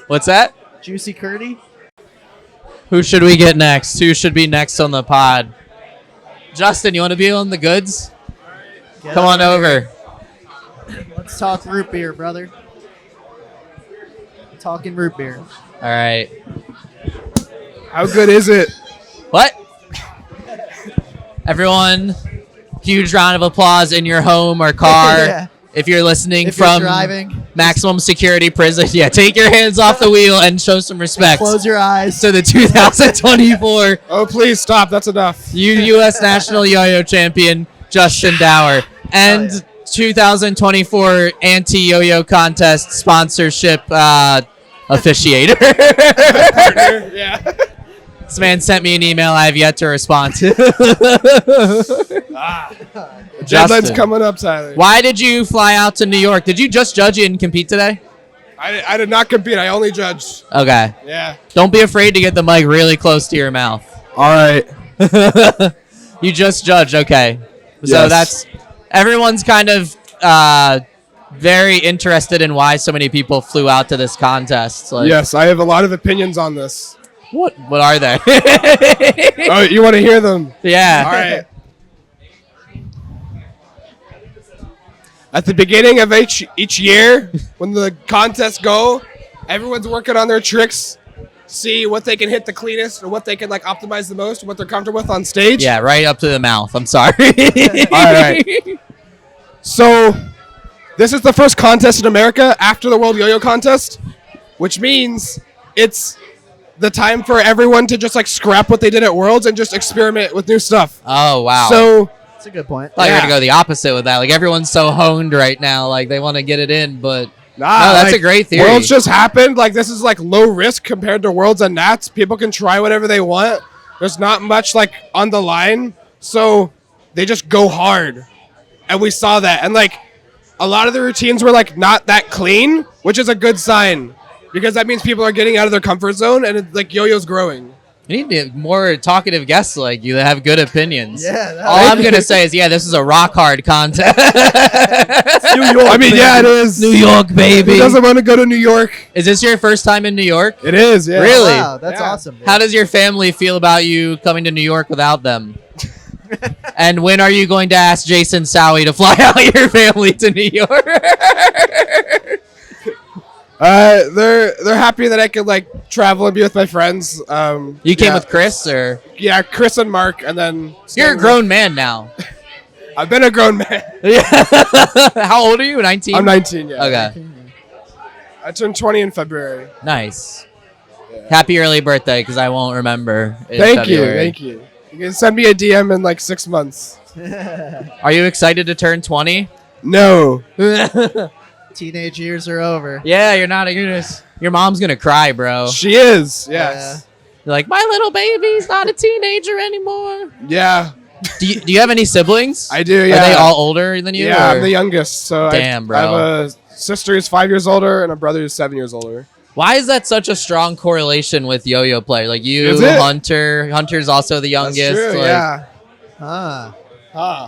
What's that? Juicy Curdy? Who should we get next? Who should be next on the pod? Justin, you want to be on the goods? Get Come on over. Let's talk root beer, brother. Talking root beer. All right. How good is it? What? Everyone, huge round of applause in your home or car. Yeah. If you're listening If you're from driving, maximum security prison, yeah, take your hands off the wheel and show some respect close your eyes. to the 2024 Oh, please stop. That's enough. U.S. National Yo-Yo Champion Justin Dauer and 2024 Anti-Yo-Yo Contest sponsorship officiator. Yeah. This man sent me an email I have yet to respond to. Deadline's Justin, coming up, Tyler. why did you fly out to New York? Did you just judge it and compete today? I did not compete. I only judged. Okay. Yeah. Don't be afraid to get the mic really close to your mouth. All right. You just judged, okay. So Yes. that's everyone's kind of very interested in why so many people flew out to this contest. Like, Yes, I have a lot of opinions on this. what are they? Oh, you want to hear them? Yeah. All right. At the beginning of each year, when the contests go, everyone's working on their tricks, see what they can hit the cleanest or what they can like optimize the most, what they're comfortable with on stage. Yeah, right up to the mouth. I'm sorry. All right. So, this is the first contest in America after the World Yo-Yo Contest, which means it's the time for everyone to just like scrap what they did at Worlds and just experiment with new stuff. Oh, wow. So, That's a good point. I thought you were yeah. going to go the opposite with that. Like, everyone's so honed right now. Like, they want to get it in, but nah, no, that's like, a great theory. Worlds just happened. Like, this is like low risk compared to Worlds and Nats. People can try whatever they want. There's not much like on the line. So, they just go hard. And we saw that. And like, a lot of the routines were like not that clean, which is a good sign. Because that means people are getting out of their comfort zone and like yo-yo's growing. You need to get more talkative guests like you that have good opinions. Yeah. All I'm going to say is, yeah, this is a rock hard contest. New York. I mean, yeah, it is. New York, baby. Who doesn't want to go to New York? Is this your first time in New York? It is, yeah. Really? Wow, that's Yeah. awesome. Dude. How does your family feel about you coming to New York without them? And when are you going to ask Jason Sowie to fly out your family to New York? They're happy that I could like travel and be with my friends. You came with Chris, or Yeah, Chris and Mark, and then you're a grown man now? I've been a grown man. How old are you? 19. I'm 19. Yeah. Okay. I turned 20 in February. Nice. Happy early birthday, because I won't remember. Thank you. You can send me a DM in like 6 months. Are you excited to turn 20? No. Teenage years are over. Yeah, you're not. Your mom's gonna cry, bro. She is. Yes. You're like, my little baby's not a teenager anymore. Yeah. Do you have any siblings? I do. Yeah. Are they all older than you? Yeah, or- I'm the youngest. So Damn, bro. I have a sister who's 5 years older and a brother who's 7 years older. Why is that such a strong correlation with yo-yo play? Like you, Is it? Hunter's also the youngest. That's true. like, Yeah.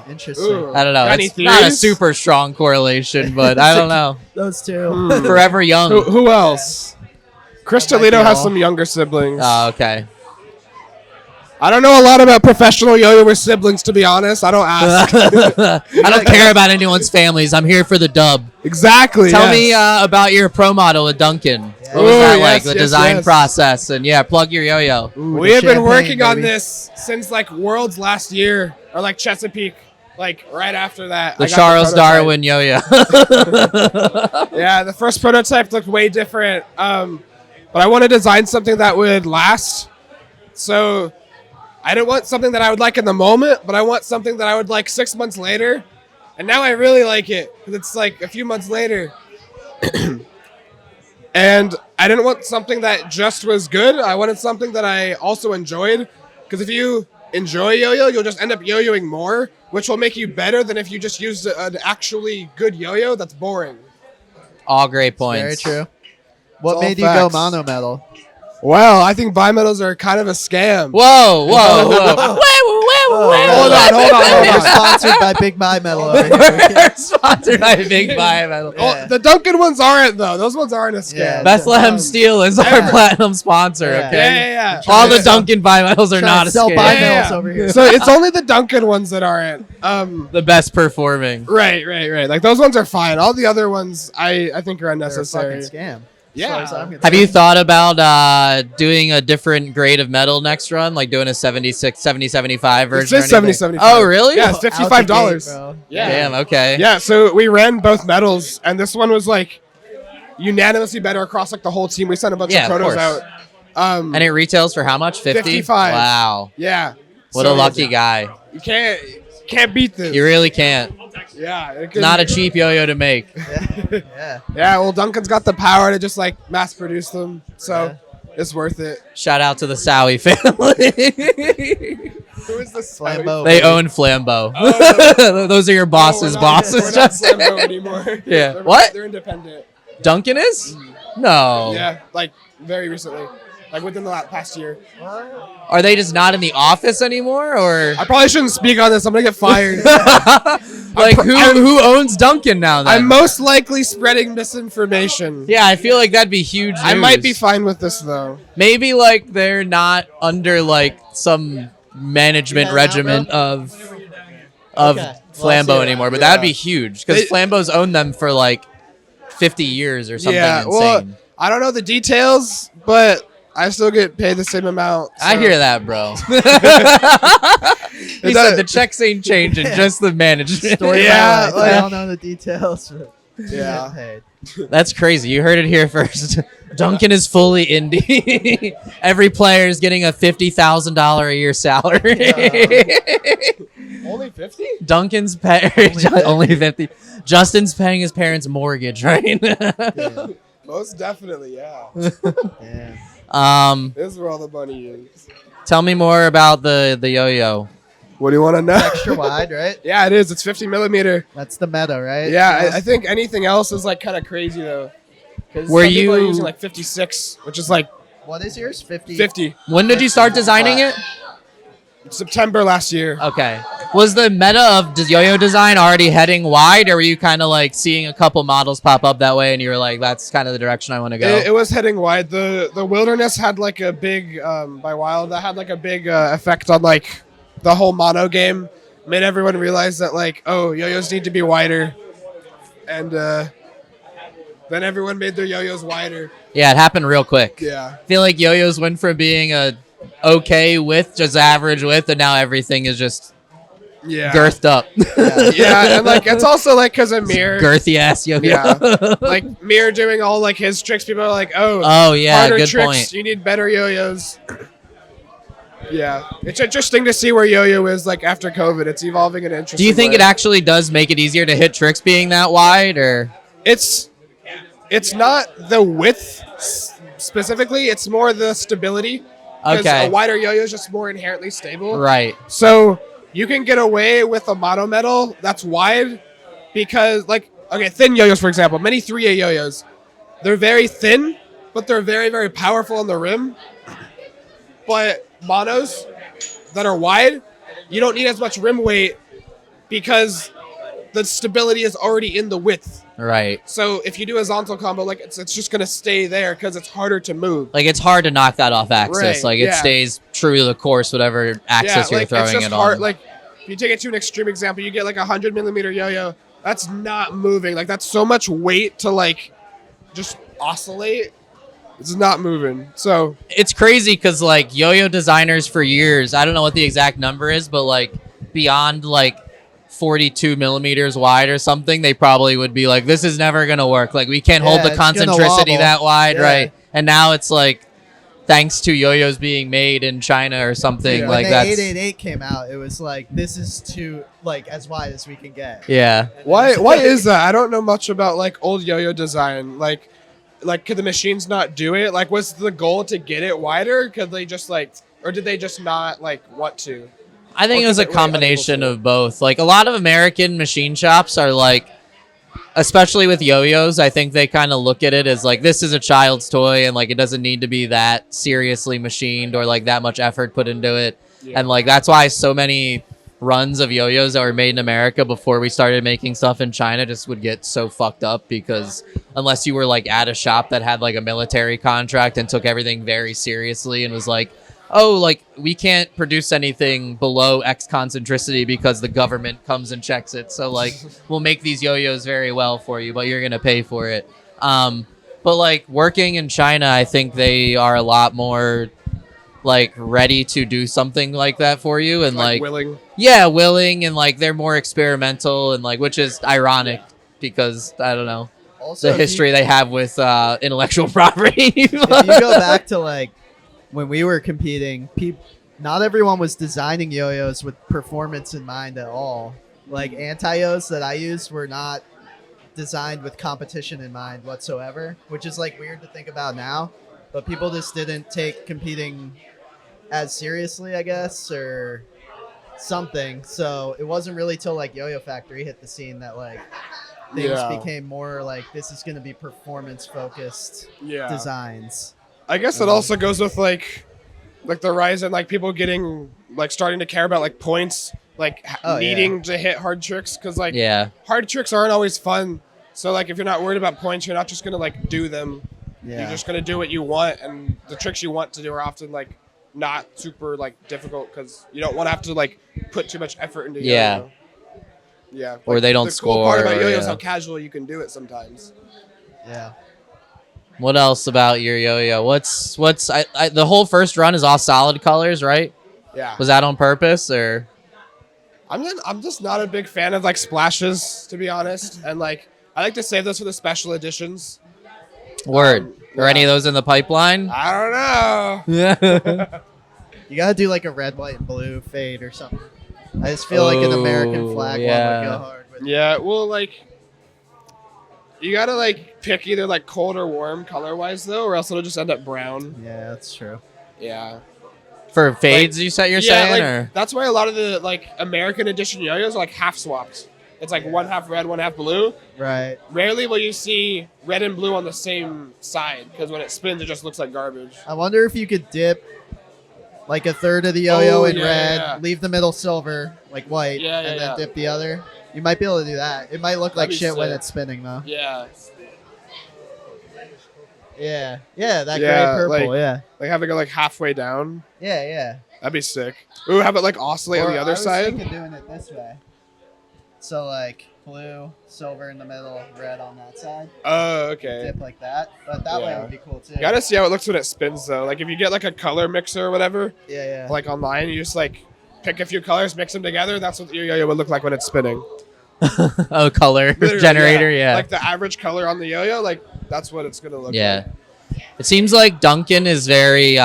Interesting. Ooh. I don't know. Got any It's not a theories? super strong correlation, but I don't know. Those two. Hmm. Forever young. Who else? Chris That might Toledo be has all. some younger siblings. Oh, okay. I don't know a lot about professional yo-yo siblings, to be honest. I don't ask. I don't care about anyone's families. I'm here for the dub. Exactly. Tell yes. me about your pro model with Duncan. What was Ooh, that yes, like? The yes, design yes. process, and yeah, plug your yo-yo. We have been working on this since like Worlds last year, or like Chesapeake, like right after that. The I got Charles prototype. Darwin yo-yo. Yeah, the first prototype looked way different. But I want to design something that would last. So I didn't want something that I would like in the moment, but I want something that I would like 6 months later. And now I really like it because it's like a few months later. And I didn't want something that just was good. I wanted something that I also enjoyed. Because if you enjoy yo-yo, you'll just end up yo-yoing more, which will make you better than if you just used an actually good yo-yo that's boring. All great Very points. true. It's What all made you facts. go mono metal? Well, I think bimetals are kind of a scam. Whoa, whoa, whoa. Hold on. We're sponsored by Big My Metal over here. We're sponsored by Big Bimetal. Oh, the Duncan ones aren't, though. Those ones aren't a scam. Yeah. Bethlehem Steel is our yeah. platinum sponsor, Yeah. okay? Yeah. All the Duncan Bimetals are Trying not to a sell scam. bimetals over here. So it's only the Duncan ones that aren't. The best performing. Right. Like those ones are fine. All the other ones, I think are They're a unnecessary. fucking scam. Yeah. As far as I'm Have concerned. you thought about doing a different grade of metal next run? Like doing a 76, 70, 75 version? It says or anything? 70, 75. Oh, really? Yeah, it's Out the $55. gate, bro. Yeah. Damn, okay. Yeah, so we ran both medals, and this one was like unanimously better across like the whole team. We sent a bunch Yeah, of of protos course. out. And it retails for how much? 50? 55. Wow. Yeah. What So a lucky guy. You can't beat this. You really can't. Yeah. It's not a cheap yo-yo to make. Yeah. Yeah, well, Duncan's got the power to just like mass produce them, so it's worth it. Shout out to the Sowie family. Who is this? Flambeau. They own Flambeau. Oh, Those are your bosses' We're bosses, not Justin. Flambeau anymore. Yeah. They're, What? They're independent. Duncan is? No. Yeah, like very recently, like within the past year. Are they just not in the office anymore, or I probably shouldn't speak on this. I'm gonna get fired. like who owns Duncan now? Then I'm most likely spreading misinformation. yeah, I feel like that'd be huge. I might news. be fine with this though. Maybe like they're not under like some management Yeah, regiment of Okay. Well, Flambeau I see anymore, but Yeah. that'd be huge because They- Flambeau's owned them for like 50 years or something yeah, insane. well, I don't know the details, but I still get paid the same amount. I so- hear that, bro. He said the checks ain't changing, just the management. Story Yeah, of my life. like- I don't know the details. Yeah. Hey. That's crazy. You heard it here first. Duncan is fully indie. Every player is getting a $50,000 a year salary. Only 50? Duncan's only 50. Justin's paying his parents' mortgage right now. Most definitely, yeah. Yeah. This is where all the money is. Tell me more about the yo-yo. What do you want to know? Extra wide, right? Yeah, it is. It's 50 millimeter. That's the meta, right? Yeah, I think anything else is like kind of crazy though. 'Cause Were some people are you- using like 56, which is like What is yours? 50. 50. When did you start designing it? September last year. Okay. Was the meta of yo-yo design already heading wide, or were you kind of like seeing a couple models pop up that way and you were like, that's kind of the direction I want to go? It was heading wide. The wilderness had like a big by Wild that had like a big effect on like the whole mono game made everyone realize that like, oh, yo-yos need to be wider, and then everyone made their yo-yos wider. Yeah, it happened real quick. Yeah. I feel like yo-yos went from being a okay width, just average width, and now everything is just Yeah. girthed up. Yeah, and like it's also like because of Mir. Girthy ass yo-yo. Yeah. Like Mir doing all like his tricks, people are like, Oh yeah, harder good tricks, point. you need better yo-yos. Yeah, it's interesting to see where yo-yo is like after COVID. It's evolving in an interesting Do you think way. it actually does make it easier to hit tricks being that wide, or? It's not the width specifically. It's more the stability. 'Cause Okay. a wider yo-yo is just more inherently stable. Right. So you can get away with a mono metal that's wide because, like, okay, thin yo-yos, for example, many 3A yo-yos, they're very thin, but they're very, very powerful on the rim. But monos that are wide, you don't need as much rim weight because the stability is already in the width. Right. So if you do a Zonto combo, like it's just gonna stay there because it's harder to move. Like it's hard to knock that off axis. Right, Like it yeah. stays true to the course, whatever axis you're like, throwing it's just it hard. on. Like if you take it to an extreme example, you get like 100mm yo-yo. That's not moving. Like that's so much weight to like just oscillate. It's not moving. So It's crazy because like yo-yo designers for years, I don't know what the exact number is, but like beyond like 42 millimeters wide or something, they probably would be like, this is never going to work. Like we can't hold the it's gonna concentricity wobble. that wide. Yeah. Right. And now it's like, thanks to yo-yos being made in China or something, Yeah. like When the that's 888 came out, it was like, this is too like as wide as we can get. yeah. why is that? I don't know much about like old yo-yo design. Like could the machines not do it? Like was the goal to get it wider? Could they just like, or did they just not like want to? I think Or it was a could they- were they unable combination to? of both. Like a lot of American machine shops are like, especially with yo-yos, I think they kind of look at it as like, this is a child's toy and like it doesn't need to be that seriously machined or like that much effort put into it. Yeah. And like that's why so many runs of yo-yos that were made in America before we started making stuff in China just would get so fucked up because unless you were like at a shop that had like a military contract and took everything very seriously and was like, oh, like we can't produce anything below X concentricity because the government comes and checks it. So like we'll make these yo-yos very well for you, but you're gonna pay for it. But like working in China, I think they are a lot more like ready to do something like that for you and like willing. yeah, willing and like they're more experimental and like which is ironic because I don't know Also, the if history they have with intellectual property. if you go back to like when we were competing, not everyone was designing yo-yos with performance in mind at all. Like anti-yos that I used were not designed with competition in mind whatsoever, which is like weird to think about now. But people just didn't take competing as seriously, I guess, or something. So it wasn't really till like Yo-Yo Factory hit the scene that like things Yeah. became more like this is going to be performance focused Yeah. designs. I guess it also goes with like the rise in like people getting like starting to care about like points, like needing to hit hard tricks because like yeah. hard tricks aren't always fun. So like if you're not worried about points, you're not just gonna like do them. Yeah. You're just gonna do what you want, and the tricks you want to do are often like not super like difficult because you don't want to have to like put too much effort into Yeah. yo-yo. Yeah. Or like, they don't the cool part score, about yo-yo is yeah. how casual you can do it sometimes. Yeah. What else about your yo-yo? What's the whole first run is all solid colors, right? Yeah. Was that on purpose or? I'm just not a big fan of like splashes, to be honest, and like I like to save those for the special editions. Word. Are any yeah. of those in the pipeline? I don't know. Yeah. You got to do like a red, white, and blue fade or something. I just feel like an American Oh, flag yeah. one would go hard with. Yeah, well, like you gotta like pick either like cold or warm color wise though, or else it'll just end up brown. Yeah, that's true. Yeah. For fades, you're saying, like, or that's why a lot of the like American edition yo-yos are like half swapped. It's like one half red, one half blue. Right. Rarely will you see red and blue on the same side because when it spins, it just looks like garbage. I wonder if you could dip like a third of the yo-yo Oh, in yeah, red, yeah. leave the middle silver, like white, Yeah, yeah, and then yeah. dip the other. You might be able to do that. It might look like That'd be shit when sick. it's spinning though. Yeah. Yeah. Yeah, that Yeah, gray purple, like- yeah. Like have it go like halfway down. Yeah, yeah. That'd be sick. Ooh, have it like oscillate on the other I was side. thinking doing it this way. So like blue, silver in the middle, red on that side. Oh, okay. Dip like that. But that way Yeah. would be cool too. You gotta see how it looks when it spins though. Like if you get like a color mixer or whatever, Yeah. like online, you just like pick a few colors, mix them together. That's what your yo-yo would look like when it's spinning. Oh, color Literally, generator, yeah. Like the average color on the yo-yo, like that's what it's gonna look Yeah. like. It seems like Duncan is very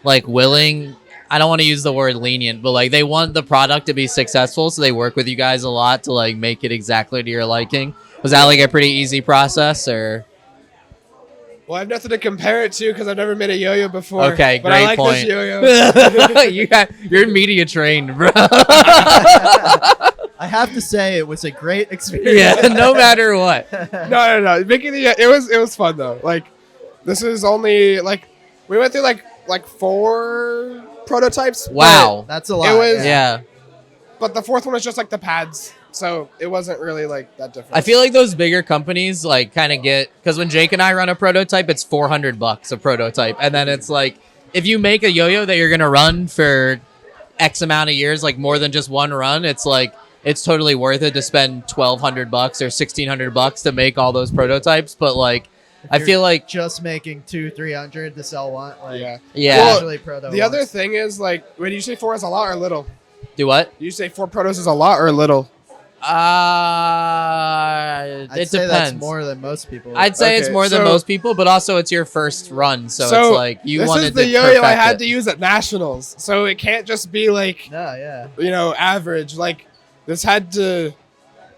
like willing. I don't want to use the word lenient, but like they want the product to be successful, so they work with you guys a lot to like make it exactly to your liking. Was that like a pretty easy process, or? Well, I have nothing to compare it to because I've never made a yo-yo before. Okay, but I great like point. this yo-yo. You're media trained, bro. I have to say it was a great experience. Yeah, no matter what. No. Making the it was fun though. Like this is only like we went through like 4 prototypes. Wow. That's a lot. It was- Yeah. But the 4th one was just like the pads. So it wasn't really like that different. I feel like those bigger companies like kind of get, because when Jake and I run a prototype, it's $400 a prototype, and then it's like if you make a yo-yo that you're gonna run for X amount of years, like more than just one run, it's like it's totally worth it to spend $1,200 or $1,600 to make all those prototypes. But like I you're feel like just making 200-300 to sell one. Like, yeah. yeah. Well, actually proto The other ones. thing is like when you say 4 is a lot or little? Do what? You say 4 protos is a lot or little? I'd It say depends. that's more than most people. I'd say it's Okay, more than so- most people, but also it's your first run, so it's like you this wanted is the to yo-yo I perfect had it. to use at nationals, so it can't just be like No, yeah. average. Like this had to,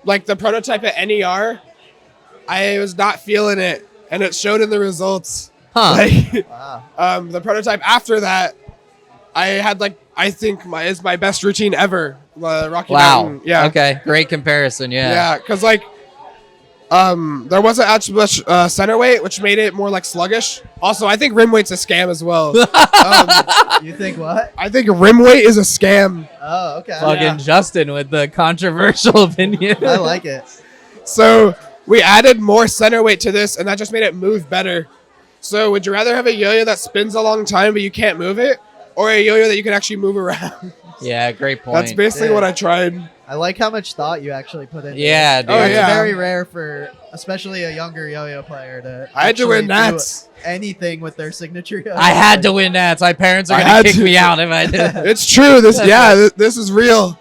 like the prototype at NER, I was not feeling it, and it showed in the results. Huh. Like, Wow. the prototype after that, I had like I think is my best routine ever. Rocky Wow. Mountain. Yeah. Okay. Great comparison. Yeah. Yeah, because like, there wasn't actually much center weight, which made it more like sluggish. Also, I think rim weight's a scam as well. You think what? I think rim weight is a scam. Oh, okay. Fucking Yeah. Justin with the controversial opinion. I like it. So we added more center weight to this, and that just made it move better. So would you rather have a yo-yo that spins a long time but you can't move it, or a yo-yo that you can actually move around? Yeah. Great point. That's basically Yeah. what I tried. I like how much thought you actually put in. Yeah, dude. Oh, It's yeah. very rare for, especially a younger yo-yo player to. I had to win actually do Nats. Anything with their signature. Yo-yo. I had to win that. My parents are I gonna had kick to. me out if I did. It's true. This is real.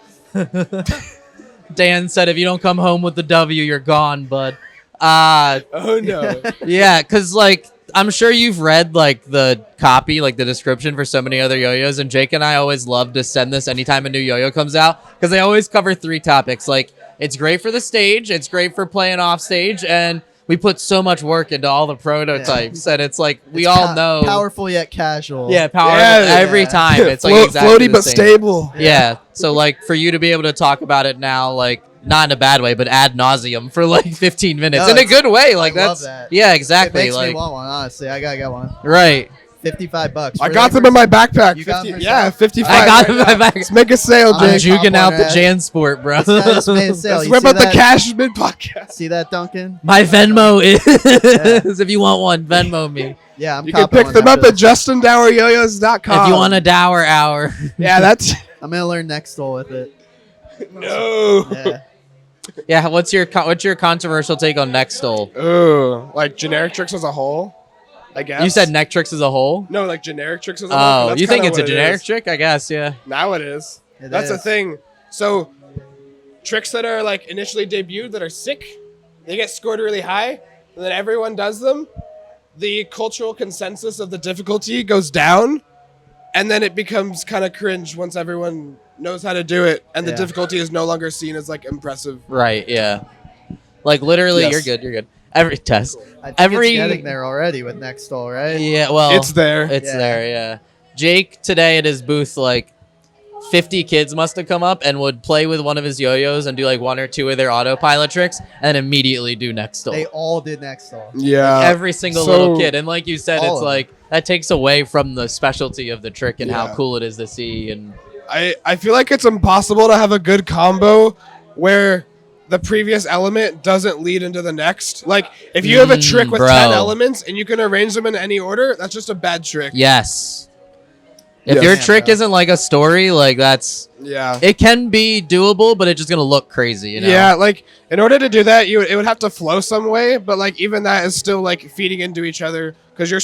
Dan said, "If you don't come home with the W, you're gone, bud." Oh no. Yeah, because like I'm sure you've read like the copy, like the description for so many other yo-yos, and Jake and I always love to send this anytime a new yo-yo comes out because they always cover 3 topics. Like it's great for the stage, it's great for playing off stage, and we put so much work into all the prototypes, and it's like we It's all know. Powerful yet casual. Yeah, powerful Yeah. every time. It's like Float- exactly floaty the but same. stable. Yeah. So like for you to be able to talk about it now, like not in a bad way, but ad nauseum for like 15 minutes No, in a it's- good way. Like I love that's that. yeah, It exactly. makes me Like want one. Honestly, I gotta get one. right. $55. I For got that them in my person. backpack. You got 50 them yeah, yourself? 55. I got right them in now. my back. Let's make a sale, I'm I'm Jake. Jake. juking out the Compliment. JanSport, bro. This guy just made a sale. Let's You whip see up the that? cash mid podcast. See that, Duncan? My Venmo is if you want one, Venmo me. Yeah, I'm You can copping pick one them up after at this. JustinDauerYoyos.com. If you want a Dauer hour. Yeah, that's I'm gonna learn Nextol with it. no. Yeah. Yeah, what's your controversial take on Nextol? Ooh, like generic tricks as a whole, I guess. You said neck tricks as a whole? no, like generic tricks as a whole. Oh, That's you think kinda it's a what it generic is. trick? I guess, yeah. Now it is. It That's the is. thing. So, tricks that are like initially debuted that are sick, they get scored really high, and then everyone does them. The cultural consensus of the difficulty goes down, and then it becomes kind of cringe once everyone knows how to do it, and the Yeah. difficulty is no longer seen as like impressive. Right, yeah. Like literally, Yes. you're good. Every test. I think Every- it's getting there already with Nextol, right? Yeah, well, It's there. It's Yeah. there, yeah. Jake today at his booth, like 50 kids must have come up and would play with one of his yo-yos and do like 1 or 2 of their autopilot tricks and immediately do Nextol. They all did Nextol. Yeah. Every single so- little kid, and like you said, All it's of them. like that takes away from the specialty of the trick and how Yeah. cool it is to see. And I feel like it's impossible to have a good combo where the previous element doesn't lead into the next. Like, if you have a trick with bro. 10 elements and you can arrange them in any order, that's just a bad trick. yes, If Yes. your Yeah, trick bro. isn't like a story, like Yeah. it can be doable, but it's just gonna look crazy, you know? Yeah, like in order to do that, it would have to flow some way, but like even that is still like feeding into each other because you're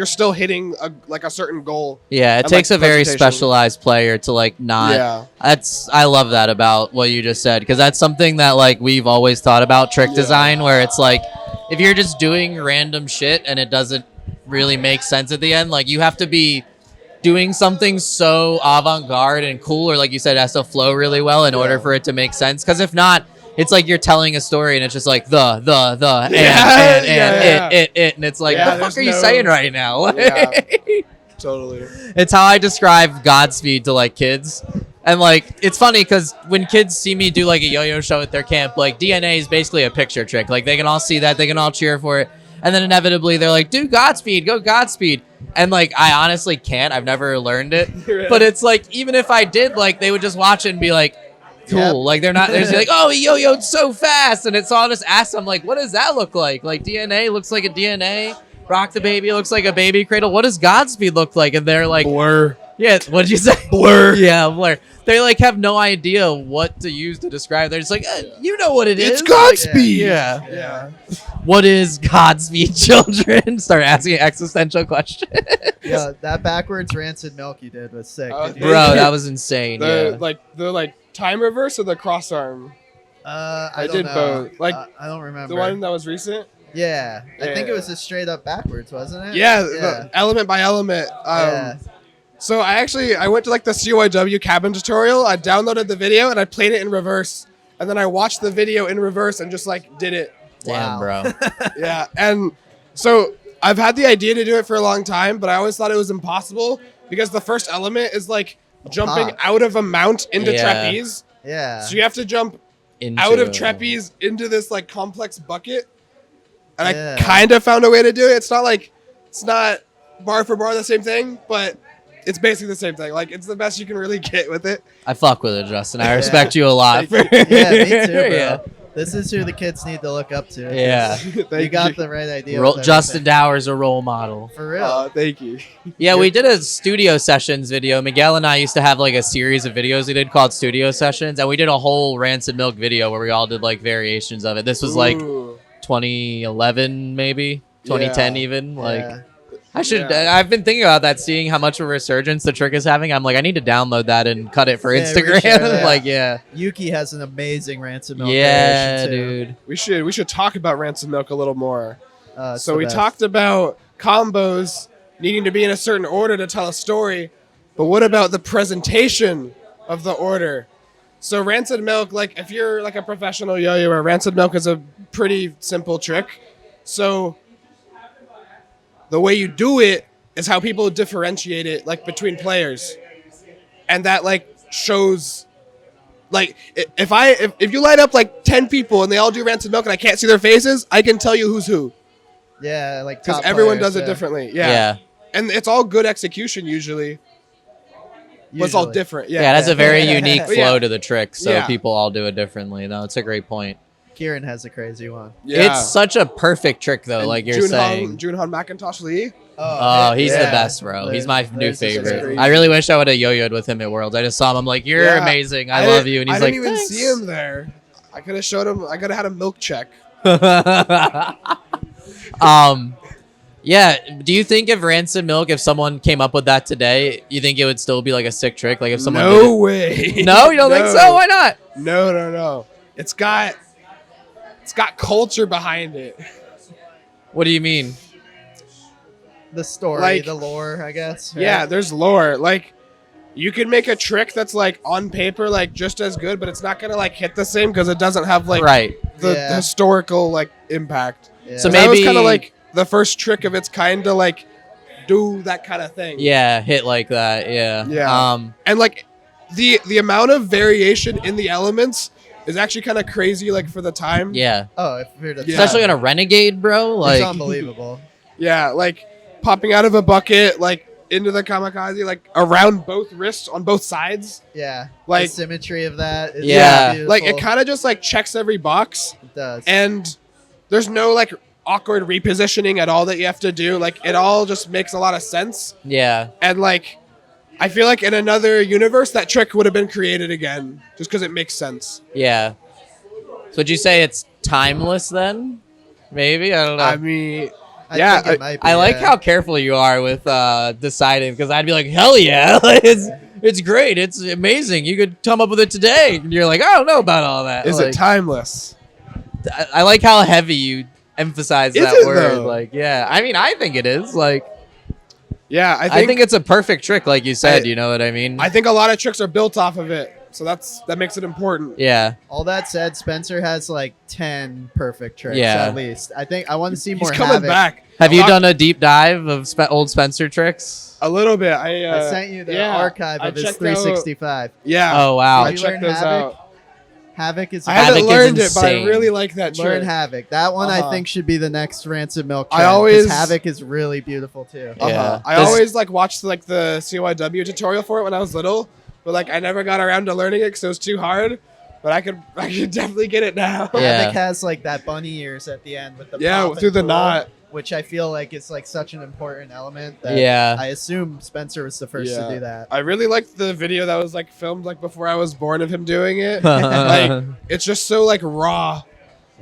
still hitting a certain goal. Yeah, it And, takes like, a very presentation. specialized player to like not. Yeah. I love that about what you just said because that's something that like we've always thought about trick Yeah. design, where it's like if you're just doing random shit and it doesn't really make sense at the end, like you have to be doing something so avant-garde and cool, or like you said, it has to flow really well in order for it to make sense. Because if not, it's like you're telling a story and it's just like and it, and it's like, Yeah, the fuck there's are you no- saying right now? Yeah. Totally. It's how I describe Godspeed to like kids. And like it's funny because when kids see me do like a yo-yo show at their camp, like DNA is basically a picture trick. Like they can all see that, they can all cheer for it, and then inevitably they're like, "Dude, Godspeed, go Godspeed!" And like I honestly can't. I've never learned it, but it's like even if I did, like they would just watch it and be like, "Cool." Yep. Like they're not. They're just like, "Oh, he yo-yoed so fast," and it's all just ask them like, "What does that look like?" Like DNA looks like a DNA. Rock the Baby looks like a baby cradle. What does Godspeed look like? And they're like, Blur. yeah, what did you say? Blur. Yeah, blur. They like have no idea what to use to describe. They're just like, you know what it is. It's Godspeed. Yeah. Yeah. What is Godspeed, children? Start asking existential questions. Yeah, that backwards rancid milk you did was sick. Oh, Did you- Bro, that was insane. The Yeah. the time reverse or the cross arm? I I don't did know. both. Like, I don't remember. The one that was recent? Yeah, I think Yeah. it was just straight up backwards, wasn't it? Yeah, the element by element. Yeah. So I went to like the CYW cabin tutorial. I downloaded the video and I played it in reverse, and then I watched the video in reverse and just like did it. Damn, Wow. bro. Yeah, and so I've had the idea to do it for a long time, but I always thought it was impossible because the first element is like jumping Pop. out of a mount into Yeah. trapeze. Yeah. So you have to jump Into out of trapeze into this like complex bucket, and Yeah. I kind of found a way to do it. It's not bar for bar the same thing, but it's basically the same thing. Like it's the best you can really get with it. I fuck with it, Justin. I respect you a lot. Thank For Yeah, me too, bro. Yeah. This is who the kids need to look up to. Yeah. You got the right idea. Ro- with Justin everything. Dauer's a role model. For real. Thank you. Yeah, we did a studio sessions video. Miguel and I used to have like a series of videos we did called studio sessions, and we did a whole Rancid Milk video where we all did like variations of it. This was like Ooh. 2011, maybe 2010, Yeah. even. Like Yeah. I should. Yeah. I've been thinking about that, seeing how much of a resurgence the trick is having. I'm like, I need to download that and cut it for Yeah, Instagram. reshare that. Like, yeah, Yuki has an amazing rancid milk yeah, variation too. dude. We should talk about rancid milk a little more. It's So the we best. talked about combos needing to be in a certain order to tell a story, but what about the presentation of the order? So rancid milk, like if you're like a professional yo-yoer, rancid milk is a pretty simple trick. So the way you do it is how people differentiate it, like between players, and that like shows. Like if you light up like 10 people and they all do rancid milk and I can't see their faces, I can tell you who's who Yeah, like because top everyone players, does it yeah. differently. Yeah. Yeah. And it's all good execution usually, but it's all Usually. different. Yeah, Yeah, it has a very unique But yeah. flow to the trick, so Yeah. people all do it differently. No, it's a great point. Kieran has a crazy one. Yeah. It's such a perfect trick, though. And Like you're Junhan- saying. Junhan McIntosh Lee. Oh, he's the yeah. best, bro. He's my new There's just favorite. crazy. I really wish I would have yo-yoed with him at Worlds. I just saw him. I'm like, you're Yeah. amazing. I love you. And he's I like, didn't even "Thanks." see him there. I could have showed him. I could have had a milk check. Yeah. Do you think if Rancid Milk, if someone came up with that today, you think it would still be like a sick trick? Like if someone No did way. it? No, you don't think so? Why not? No. It's got culture behind it. What do you mean? The story, Like- the lore, I guess. right? Yeah, there's lore. Like, you could make a trick that's like on paper like just as good, but it's not gonna like hit the same because it doesn't have like Right. the Yeah. historical like impact. Yeah. So That was maybe- kind of like the first trick of its kind to like do that kind of thing. Yeah, hit like that. Yeah. Yeah. And like the amount of variation in the elements is actually kind of crazy like for the time. Yeah. Oh, if you're the Yeah. Especially on a Renegade, bro. it's Like, unbelievable. Yeah, like popping out of a bucket like into the kamikaze like around both wrists on both sides. Yeah. Like- the symmetry of that is Yeah. beautiful. Like it kind of just like checks every box. It does. And there's no like awkward repositioning at all that you have to do. Like it all just makes a lot of sense. yeah. And like I feel like in another universe, that trick would have been created again, just because it makes sense. Yeah. So would you say it's timeless then? Maybe, I don't know. I mean, I yeah, think it might be, I like how careful you are with deciding, because I'd be like, hell yeah, it's great, it's amazing. You could come up with it today. And you're like, I don't know about all that. is Like, it timeless? I like how heavy you emphasize Is that it, word. though? Like, yeah, I mean, I think it is. Like, Yeah, I think it's a perfect trick, like you said. You know what I mean? I think a lot of tricks are built off of it, so that makes it important. Yeah. All that said, Spencer has like 10 perfect tricks Yeah. at least. I think I want to see He's more coming Havoc. back. Have you done a deep dive of old Spencer tricks? A little bit. I sent you the yeah, archive I of his checked 365. Yeah. Oh, wow. I Did you checked learn those Havoc? out. Havoc is I Havoc haven't is learned it, but I insane. really like that learn trick. Havoc. That one I Uh-huh. think should be the next Rancid Milk I trend, 'cause always- Havoc is really beautiful too. Yeah. I Does- always like watched like the CYW tutorial for it when I was little, but like I never got around to learning it because it was too hard. But I could definitely get it now. Yeah. Havoc has like that bunny ears at the end with the Yeah, pop and through the pull, knot. which I feel like is like such an important element. That Yeah. I assume Spencer was the first to Yeah. do that. I really liked the video that was like filmed like before I was born of him doing it. Like it's just so like raw.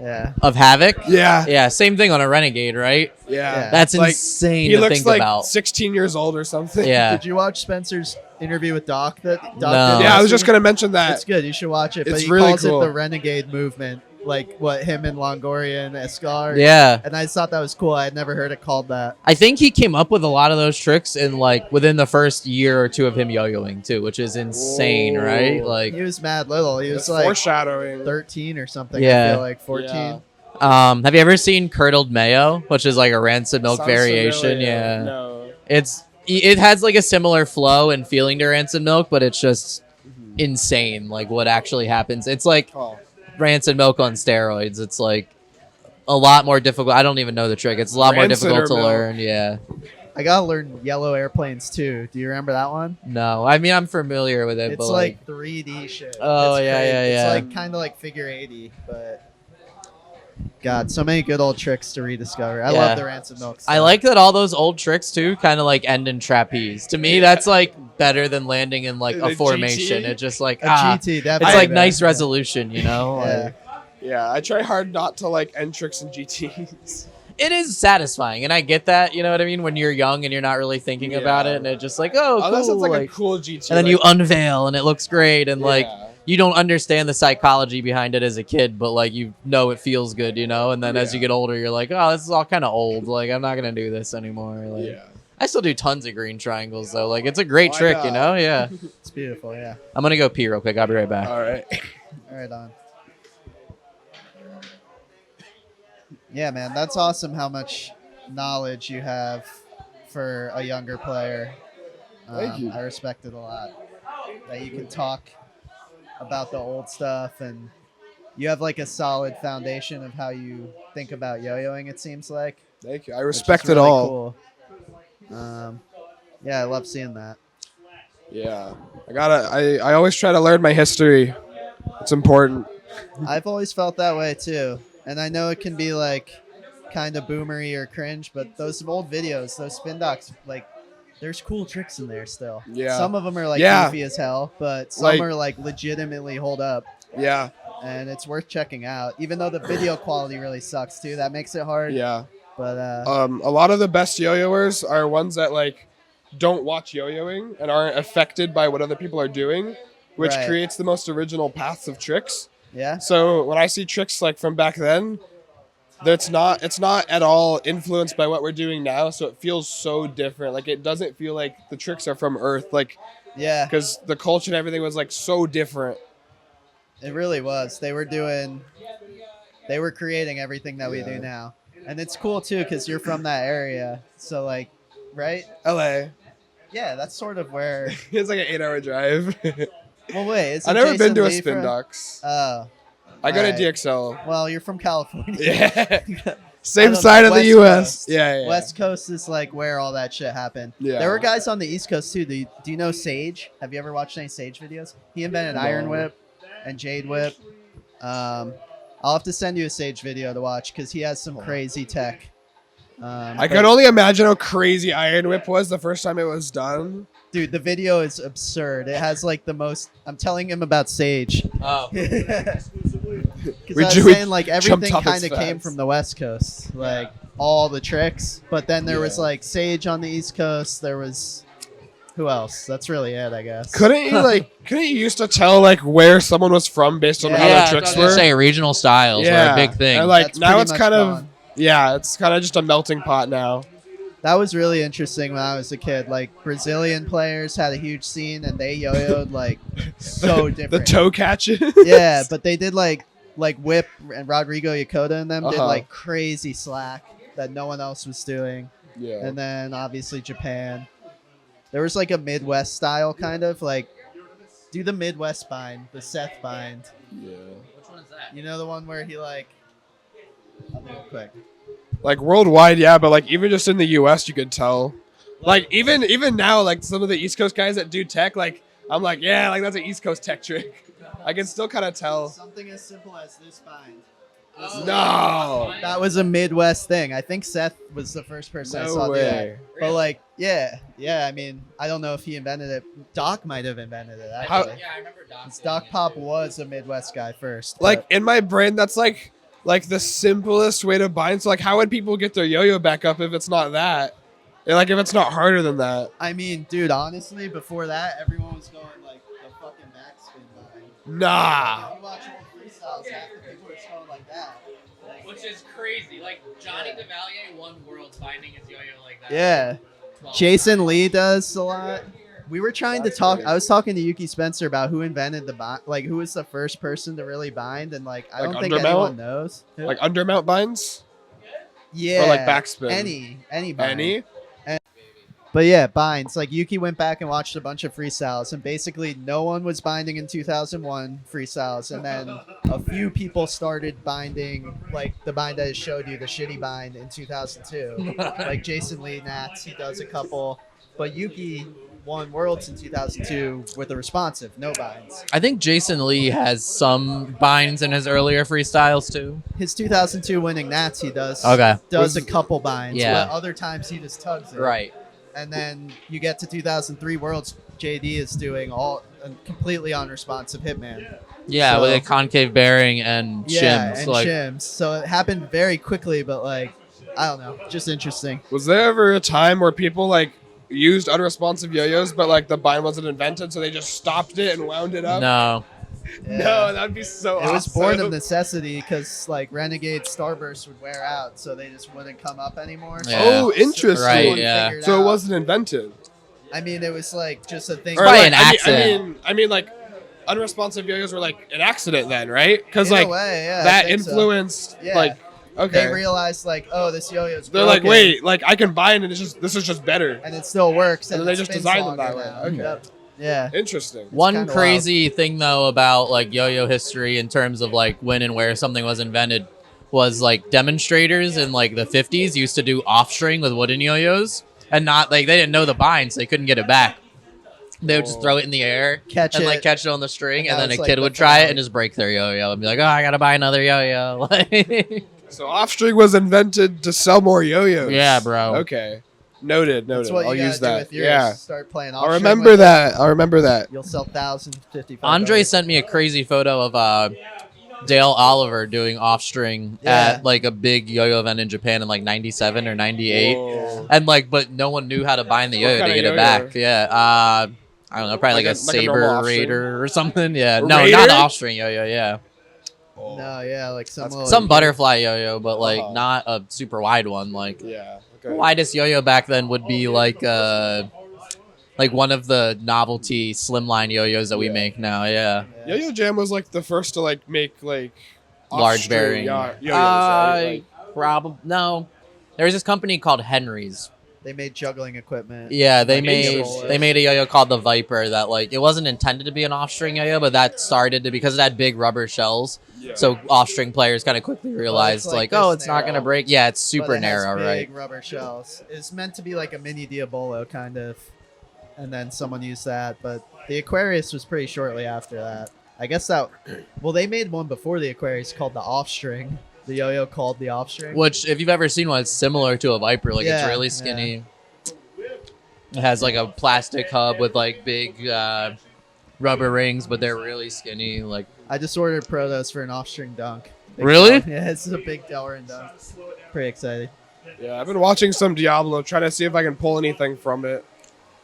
Yeah. Of Havoc? Yeah. Yeah, same thing on a Renegade, right? Yeah. That's Like, insane He to looks think like about. 16 years old or something. Yeah. Did you watch Spencer's interview with Doc? That Doc No. did Yeah, I was last just week? gonna mention that. It's good. You should watch it. But It's he really calls cool. it the Renegade movement, like what him and Longoria and Escar. Yeah. And I just thought that was cool. I had never heard it called that. I think he came up with a lot of those tricks in like within the first year or two of him yo-yoing too, which is insane, Whoa. right? Like, He was mad little. He was It's like foreshadowing. 13 or something. Yeah. I feel like 14. Yeah. have you ever seen curdled mayo, which is like a rancid milk Sounds variation? familiar. Yeah. No. It has like a similar flow and feeling to rancid milk, but it's just insane like what actually happens. It's like Oh. rancid milk on steroids. It's like a lot more difficult. I don't even know the trick. It's a lot more Rancid difficult or to milk? learn. Yeah. I gotta learn yellow airplanes too. Do you remember that one? No, I mean I'm familiar with it, It's but like 3D shit. Oh, It's yeah, crazy. yeah, yeah. It's like kind of like figure 80, but God, so many good old tricks to rediscover. I Yeah. love the rancid milk. I stuff. like that all those old tricks too kind of like end in trapeze. To me, that's like better than landing in like a The formation. GT? It's just like a GT. it's Definitely like better. nice resolution, you know? Yeah. Like, Yeah, I try hard not to like end tricks in GTs. it is satisfying, and I get that. You know what I mean? When you're young and you're not really thinking about Yeah. it, and it's just like, oh, cool. Unless it's like a like- cool GT. and then like, you unveil, and it looks great, and like Yeah. you don't understand the psychology behind it as a kid, but like you know it feels good, you know. And then as you Yeah. get older, you're like, oh, this is all kind of old. Like I'm not gonna do this anymore. Like Yeah. I still do tons of green triangles though. Like it's a great Why trick, you not? know? Yeah. It's beautiful. Yeah. I'm gonna go pee real quick. I'll be right back. All right. All right, on. Yeah, man, that's awesome. How much knowledge you have for a younger player. Thank you. I respect it a lot. That you can talk about the old stuff, and you have like a solid foundation of how you think about yo-yoing. It seems like. Thank you. I which is respect it really all. Cool. Yeah, I love seeing that. Yeah. I always try to learn my history. It's important. I've always felt that way too, and I know it can be like kind of boomery or cringe, but those old videos, those spin docs, like there's cool tricks in there still. Yeah. Some of them are like Yeah. goofy as hell, but some Like- are like legitimately hold up, Yeah. and it's worth checking out. Even though the video quality really sucks too, that makes it hard. Yeah. But A lot of the best yo-yoers are ones that like don't watch yo-yoing and aren't affected by what other people are doing, which Right. creates the most original paths of tricks. yeah, So when I see tricks like from back then, it's not at all influenced by what we're doing now. So it feels so different. Like it doesn't feel like the tricks are from Earth, like yeah, because the culture and everything was like so different. it really was. They were creating everything that we do Yeah. now, and it's cool too because you're from that area. So like, right? LA, Yeah, that's sort of where. it's like an 8-hour drive. Well, wait, isn't I've never Jason been to a Lee spin from- docks. Oh, I go to alright. DXL. well, you're from California. Yeah. I Same don't side know, of the West U.S. Coast. Yeah, yeah. West Coast is like where all that shit happened. Yeah. There were guys on the East Coast too. Do you know Sage? Have you ever watched any Sage videos? He invented No. Iron Whip and Jade Whip. I'll have to send you a Sage video to watch because he has some crazy tech. I can only imagine how crazy Iron Whip was the first time it was done. Dude, the video is absurd. It has like the most. I'm telling him about Sage. Oh. Because We I was ju- saying like jumped everything topics kind of came fast. from the West Coast, like all the tricks. But then there was Yeah. like Sage on the East Coast. There was who else? That's really it, I guess. Couldn't you used to tell like where someone was from based on Yeah. how Yeah, the tricks I was gonna were? say regional styles were a big thing. And like That's now pretty it's much kind of gone. it's kind of just a melting pot now. That was really interesting when I was a kid. Like Brazilian players had a huge scene, and they yo-yoed like so different. The toe catches. Yeah, but they did like Whip and Rodrigo Yokota and them did Uh-huh. like crazy slack that no one else was doing. Yeah. And then obviously Japan. There was like a Midwest style kind of like do the Midwest bind, the Seth bind. Yeah. Which one is that? You know the one where he like I'll do it quick. Like worldwide, yeah, but like even just in the US you could tell. Like even now, like some of the East Coast guys that do tech, like I'm like, yeah, like that's an East Coast tech trick. I can still kind of tell. Something as simple as this bind. No. That was a Midwest thing. I think Seth was the first person I No saw do way. that. But like, yeah. I mean, I don't know if he invented it. Doc might have invented it. How- Actually, Yeah, I remember Doc. 'Cause Doc Pop was a Midwest guy first. Like but in my brain, that's like the simplest way to bind. So like, how would people get their yo-yo back up if it's not that? And, like if it's not harder than that? I mean, dude, honestly, before that, everyone was going like the fucking backspin bind. Nah. If you watch old freestyles, half the people are just going like that. Which is crazy. Like Johnny DeValier won worlds binding his yo-yo like that. Yeah. Jason Lee does a lot. We were trying to talk. I was talking to Yuki Spencer about who invented the bind, like who was the first person to really bind, and like I Like don't think undermount? anyone knows. Who? Like undermount binds? yeah, or, like, backspin? any bind. Any? But yeah, binds. Like Yuki went back and watched a bunch of freestyles, and basically no one was binding in 2001 freestyles, and then a few people started binding, like the bind that I showed you, the shitty bind in 2002. Like Jason Lee, Nats, he does a couple, but Yuki won worlds in 2002 with a responsive, no binds. I think Jason Lee has some binds in his earlier freestyles too. His 2002 winning Nats, he does Okay. does a couple binds. Yeah. But other times he just tugs it. Right. And then you get to 2003 Worlds, JD is doing all completely unresponsive Hitman. Yeah, So- with a concave bearing and Yeah, shims. and Like, shims. So it happened very quickly, but like, I don't know, just interesting. Was there ever a time where people like used unresponsive yo-yos, but like the bind wasn't invented, so they just stopped it and wound it up? no. Yeah. No, that'd be so It was born of awesome. necessity because like Renegade Starburst would wear out, so they just wouldn't come up anymore. Yeah. Oh, interesting. Right, Someone yeah. figured So it out- wasn't invented. I mean, it was like just a thing. Or, Probably like, an I mean- accident. I mean, like unresponsive yo-yos were like an accident then, right? Because In a like way, yeah, I that think so. influenced Yeah. like okay. They realized like, oh, this yo-yo's They're like, broken, wait, like I can bind and this is just better. and it still works. And And, then it they just spins designed them longer that way. now. Okay. Yep. Yeah. Interesting. One kinda crazy thing though about like yo-yo history in terms of like when and where something was invented was like demonstrators in like the 50s used to do off string with wooden yo-yos and not like they didn't know the bind so they couldn't get it back. They would just throw it in the air Catch and it. like catch it on the string, And and that then a was, like, kid the would try it finale. and just break their yo-yo and be like, "Oh, I gotta buy another yo-yo." Like, So off-string was invented to sell more yo-yos. Yeah, bro. Okay. Noted. That's what I'll you gotta use do that. with yours. Yeah. Start playing. I'll remember that. I'll remember that. You'll sell thousands, 55. Andre sent me a crazy photo of Dale Oliver doing off string Yeah. at like a big yo-yo event in Japan in like '97 or '98, Whoa. and like, but no one knew how to bind the What yo-yo to kinda get it yo-yo? back. Yeah, I don't know, probably like, Like a a Saber normal off-string? Raider or something. Yeah, A no, Raider? not the off string yo-yo. Yeah, No, yeah, like some little- some butterfly yo-yo, but like Uh-huh. not a super wide one. Like Yeah. the Okay. widest yo-yo back then would be like one of the novelty slimline yo-yos that we Yeah. make now. Yeah. Yo-Yo Jam was like the first to like make like Large off-string bearing. yo-yos, right? Like, Probably no. There was this company called Henry's. They made juggling equipment. Yeah, they Like made Indian they made a yo-yo called the Viper that like it wasn't intended to be an off-string yo-yo, but that started to because it had big rubber shells. yeah. So off-string players kind of quickly realized like like, oh, this it's not gonna narrow, break. Yeah, it's But super it has narrow, right? big rubber shells. It's meant to be like a mini Diabolo kind of, and then someone used that. But the Aquarius was pretty shortly after that. I guess that. Well, they made one before the Aquarius called the Offstring. The yo-yo called the offstring. Which, if you've ever seen one, it's similar to a Viper. Like, it's Yeah, really skinny. It has like a plastic hub with like big rubber rings, but they're really skinny. Like, I just ordered protos for an offstring dunk. Really? Dauer. Yeah, it's a big Dauer and dunk. Pretty excited. Yeah, I've been watching some Diablo, trying to see if I can pull anything from it.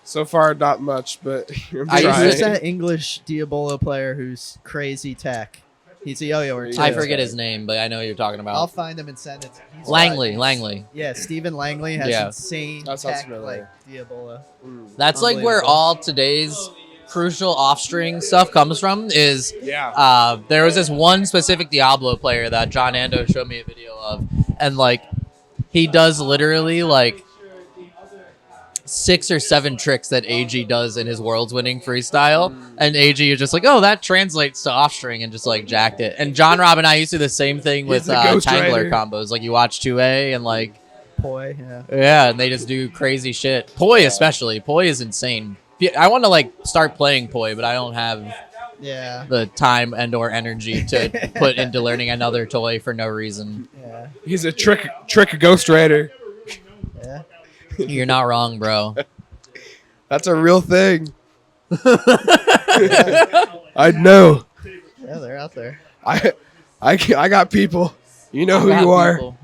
So far, not much, but I'm There's trying. that English Diabolo player who's crazy tech. He's a yo-yoer. I too. forget his name, but I know what you're talking I'll about. find him and send it. He's Langley. got- Langley. Yeah, Stephen Langley has Yeah. insane That sounds tech familiar. like Diabolo. That's like where Unbelievable. all today's crucial off-string stuff comes from. Is Yeah. there was this one specific Diablo player that John Ando showed me a video of, and like he does literally like 6 or 7 tricks that AG does in his Worlds winning freestyle, and AG is just like, oh, that translates to off-string, and just like jacked it. And John Rob and I used to do the same thing with He's a Ghost Tangler Rider. combos. Like you watch 2A and like Poi, yeah. yeah, and they just do crazy shit. Poi especially. Poi is insane. I want to like start playing Poi, but I don't have Yeah. the time and or energy to put into learning another toy for no reason. Yeah. He's a trick Ghost Rider. Yeah. You're not wrong, bro. That's a real thing. I know. Yeah, they're out there. I got people. You know who Got you are. people.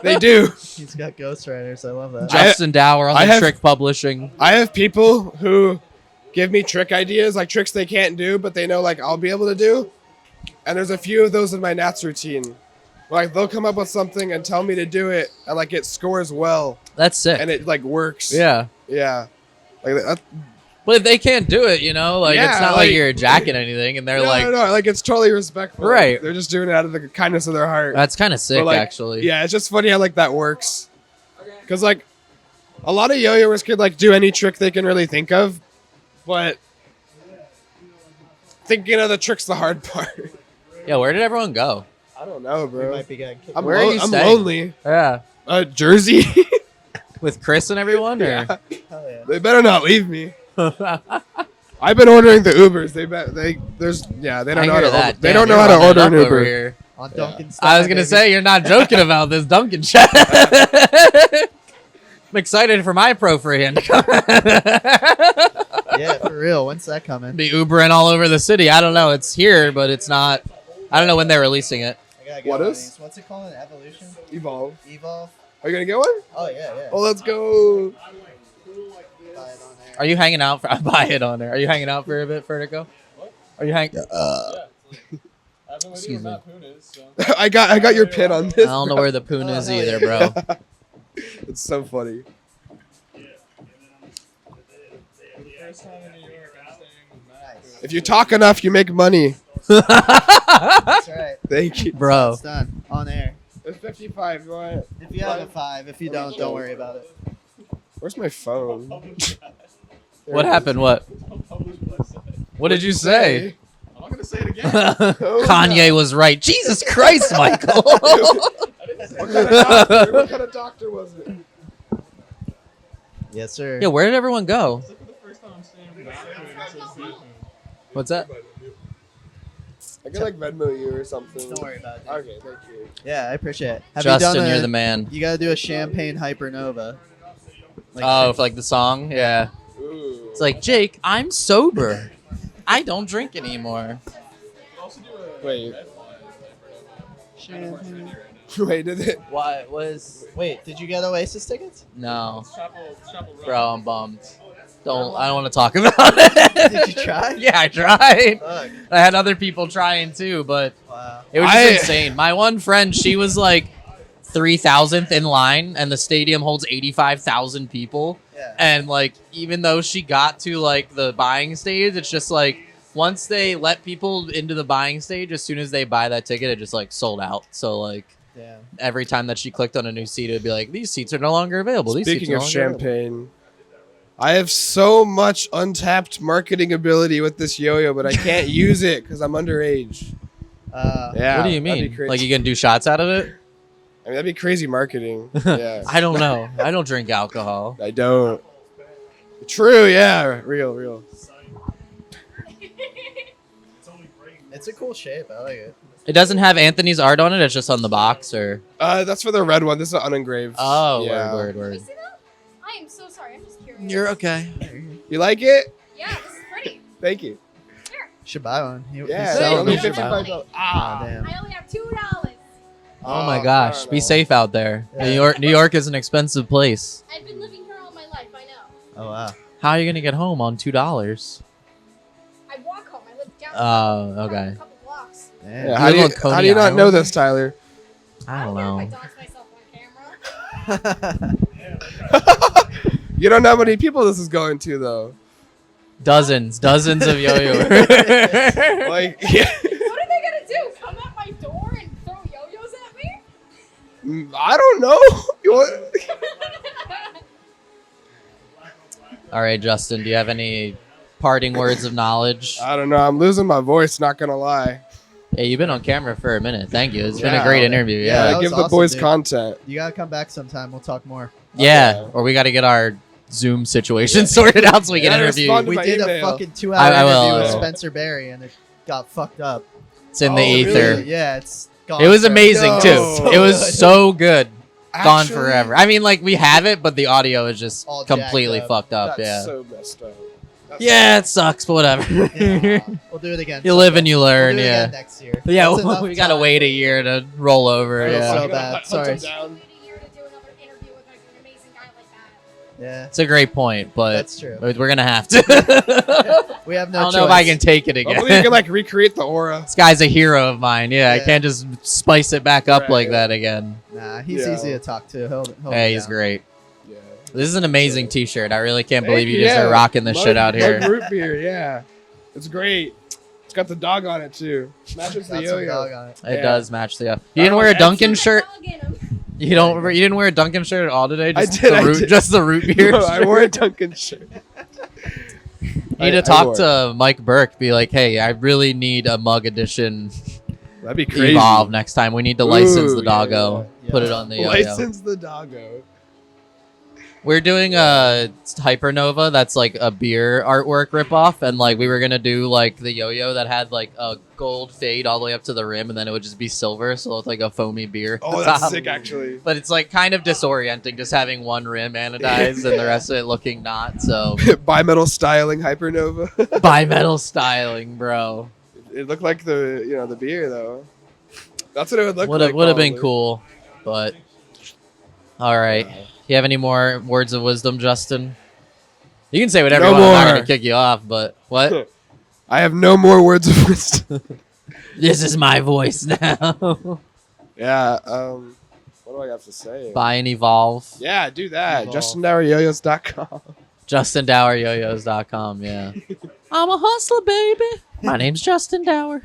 They do. He's got Ghost Riders. I love that. Justin Dauer on I the have- Trick Publishing. I have people who give me trick ideas, like tricks they can't do, but they know like I'll be able to do. And there's a few of those in my Nats routine. Like they'll come up with something and tell me to do it, and like it scores well, That's sick. and it like works. Yeah. Yeah. Like that. But if they can't do it, you know, like Yeah, it's not like, like- you're jacking anything, and they're No, like, no, like it's totally respectful. Right. They're just doing it out of the kindness of their heart. that's kind of sick, But, like, actually. Yeah, it's just funny how like that works. Because like a lot of yo-yoers could like do any trick they can really think of, but thinking of the trick's the hard part. Yeah, where did everyone go? I don't know, We bro. might be getting kicked. I'm, Where are you I'm staying? lonely. Yeah. Jersey. With Chris and everyone? Or? Yeah. Hell yeah. They better not leave me. I've been ordering the Ubers. They don't I know how hear to that. they Damn, don't know you're how to running order it an up over Uber. here. On Duncan I was gonna say you're not joking about this Duncan chat. I'm excited for my pro free hand to come. Yeah, for real. When's that coming? Be Ubering all over the city. I don't know. It's here, but it's not. I don't know when they're releasing it. I gotta get What one of is? these. What's it called? An evolution? Evolve. Evolve? Are you gonna get one? Oh, yeah, yeah. Oh, let's go. Buy it on there. Are you hanging out for? Buy it on there. Are you hanging out for a bit, Vertigo? Are you hanging? Excuse me. I got your pin on I this. don't know bro. where the poon is hell either, yeah. bro. It's so funny. Nice. If you talk enough, you make money. That's right. Thank you. Bro. It's done. On air. It's 55. Go ahead. If you have a 5, if you don't worry about it. Where's my phone? What happened? What? What did you say? I'm not gonna say it again. Kanye was right. Jesus Christ, Michael. What kind of doctor was it? Yes, sir. Yeah, where did everyone go? What's that? I can like Venmo you or something. Don't worry about it. dude. Okay, thank you. Yeah, I appreciate it. Have Justin, you done you're the man. You gotta do a champagne hypernova. Oh, for like the song? Yeah. Ooh. It's like, Jake, I'm sober. I don't drink anymore. Wait. Champagne. Wait, did it? What was? Wait, did you get Oasis tickets? No. Bro, I'm bummed. I don't want to talk about it. Did you try? Yeah, I tried. Fuck. I had other people trying too, but Wow. it was just I- insane. My one friend, she was like 3,000th in line, and the stadium holds 85,000 people. Yeah. And like, even though she got to like the buying stage, it's just like once they let people into the buying stage, as soon as they buy that ticket, it just like sold out. So like Damn. every time that she clicked on a new seat, it'd be like, these seats are no longer available. These seats Speaking are of no longer available. champagne, I have so much untapped marketing ability with this yo-yo, but I can't use it because I'm underage. Yeah. What do you that'd mean? be crazy. Like you can do shots out of it? I mean, that'd be crazy marketing. Yeah. I don't know. I don't drink alcohol. I don't. True, yeah. Real. It's a cool shape. I like it. It doesn't have Anthony's art on it. It's just on the box, or That's for the red one. This is an unengraved. oh, Yeah. word. Can you see that? I am so sorry. I'm just curious. You're okay. You like it? Yeah, this is pretty. Thank you. Should buy one. Yeah, selling only them. $55. Ah, damn. I only have $2. Oh my I gosh, don't be know. safe out there. Yeah. New York is an expensive place. I've been living here all my life. I know. Oh wow. How are you gonna get home on $2? I walk home. I live down. Oh, probably okay. A couple blocks. Damn. Yeah, You how live do you, on Coney how do you not know Island? this, Tyler? I don't care know. if I dox myself on camera. You don't know how many people this is going to, though. Dozens of yo-yo. Like, yeah. What are they gonna do? Come at my door and throw yo-yos at me? I don't know. You want- All right, Justin, do you have any parting words of knowledge? I don't know. I'm losing my voice. Not gonna lie. Hey, you've been on camera for a minute. Thank you. It's been Yeah, a great okay. interview. Yeah, Yeah. that Yeah, was give the awesome, boys dude. content. You gotta come back sometime. We'll talk more. Yeah. Okay. Or we got to get our Zoom situation sorted out so we can Yeah, interview. respond to We my did a email. fucking 2-hour I will, interview with yeah. Spencer Berry, and it got fucked up. It's in the Oh, ether. really? Yeah, it's gone. It was forever. amazing No. too. It was so good. Gone Actually, forever. I mean, like we have it, but the audio is just All jacked completely up. fucked up. That's Yeah. so messed up. That's Yeah, it sucks, but whatever. Yeah, we'll do it again. You live and you We'll learn. do it Yeah. again next year. But yeah, That's enough we gotta time. wait a year to roll over. Feels Yeah. so bad. Sorry. Wait a year to do another interview with like an amazing guy like that. Yeah, It's a great point, but that's true. we're gonna have to. We have I no don't choice. know if I can take it again. Hopefully you can like recreate the aura. This guy's a hero of mine. Yeah, I Yeah. can't just spice it back up Right. like that again. Nah, he's Yeah. easy to talk to. He'll Hey, be he's down. great. Yeah. This is an amazing T-shirt. I really can't Thank believe you you, just yeah. are rocking this shit out Mug here. root beer, yeah. It's great. It's got the dog on it too. Matches the Got some yo-yo. dog on it. It Yeah. does match the. You I didn't don't wear a know, Dunkin' Put shirt. a dog in 'em. You didn't wear a Dunkin' shirt at all today. I Just did, The I root, did. just the root beer. No, I wore a Dunkin' shirt. You need to I talk wore to Mike Burke. Be like, hey, I really need a mug edition That'd be crazy. Evolve next time. We need to license the Ooh, doggo. yeah. Put it on the yo-yo. License the doggo. We're doing a Hypernova that's like a beer artwork ripoff, and like we were gonna do like the yo-yo that had like a gold fade all the way up to the rim, and then it would just be silver, so it's like a foamy beer. at Oh, the that's top. sick actually. But it's like kind of disorienting just having one rim anodized and the rest of it looking not. So Bimetal styling hypernova. bimetal styling, bro. It looked like the beer though. That's what it would look Would like. have been probably. cool, but all right. You have any more words of wisdom, Justin? You can say whatever No you want. I'm not more. gonna kick you off, but what? I have no more words of wisdom. This is my voice now. Yeah. What do I have to say? Buy and evolve. Yeah, do that. Evolve. JustinDauerYoYos.com. JustinDauerYoYos.com. Yeah. I'm a hustler, baby. My name's Justin Dauer.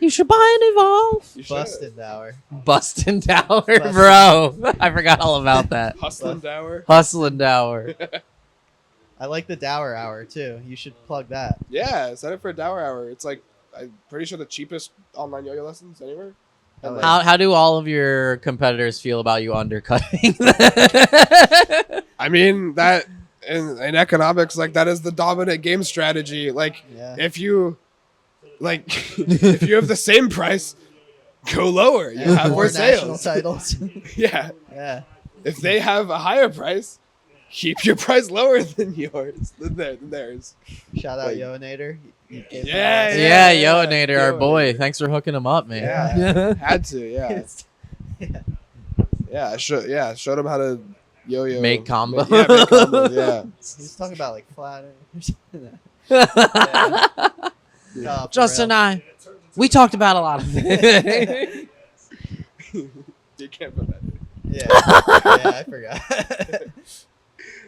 You should buy and evolve. You should. Busted Dauer. Bustin' Dauer, Bustin'. bro. I forgot all about that. Hustlin' Dauer. Hustlin' Dauer. I like the Dauer hour too. You should plug that. Yeah, sign up for a Dauer hour. It's like I'm pretty sure the cheapest online yo-yo lessons anywhere. And, like, How do all of your competitors feel about you undercutting? I mean that in economics, like that is the dominant game strategy. Like Yeah. if you if you have the same price, go lower. You Yeah, have more national sales. titles. Yeah. Yeah. If they have a higher price, keep your price lower than yours than theirs. Shout out Like- Yonator. Yeah, Yeah, yeah. Yonator, our Yonator. boy. Thanks for hooking him up, man. Yeah. Had to, yeah. Yeah. Yeah, showed them how to yo-yo. Make combo. Yeah, make combos, yeah. He's talking about like flat. No, for Justin real. and I, we talked about a lot of things. You can't put that in. Yeah. Yeah, I forgot.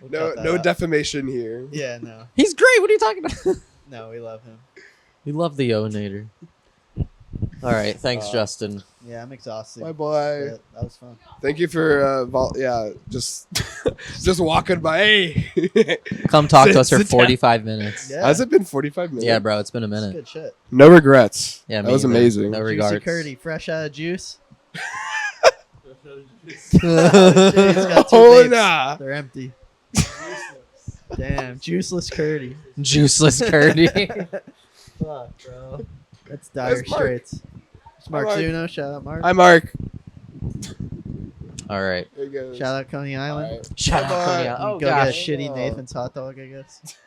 We'll No, cut that no out. defamation here. Yeah, no. He's great. What are you talking about? No, we love him. We love the Yonator. All right. Thanks, Justin. Yeah, I'm exhausted. My boy. But that was fun. Thank you for just just walking by. Hey. Come talk to us for Sit down. 45 minutes. Yeah. Has it been 45 minutes? Yeah, bro. It's been a That's minute. good shit. No regrets. Yeah, that me was either. amazing. No Juicy regards. Curdy, fresh out of juice. Juice. He's got two Oh, vapes. nah. They're empty. Damn, juiceless Curdy. Juiceless Curdy. Fuck, bro. That's dire That's Mark. straits. It's Mark Mark. Zuno. Shout out Mark. Hi, Mark. All right. There he goes. Shout out Coney Island. All right. Shout out Bye-bye. Coney You Island. Oh go get a gosh. shitty Nathan's hot dog, I guess.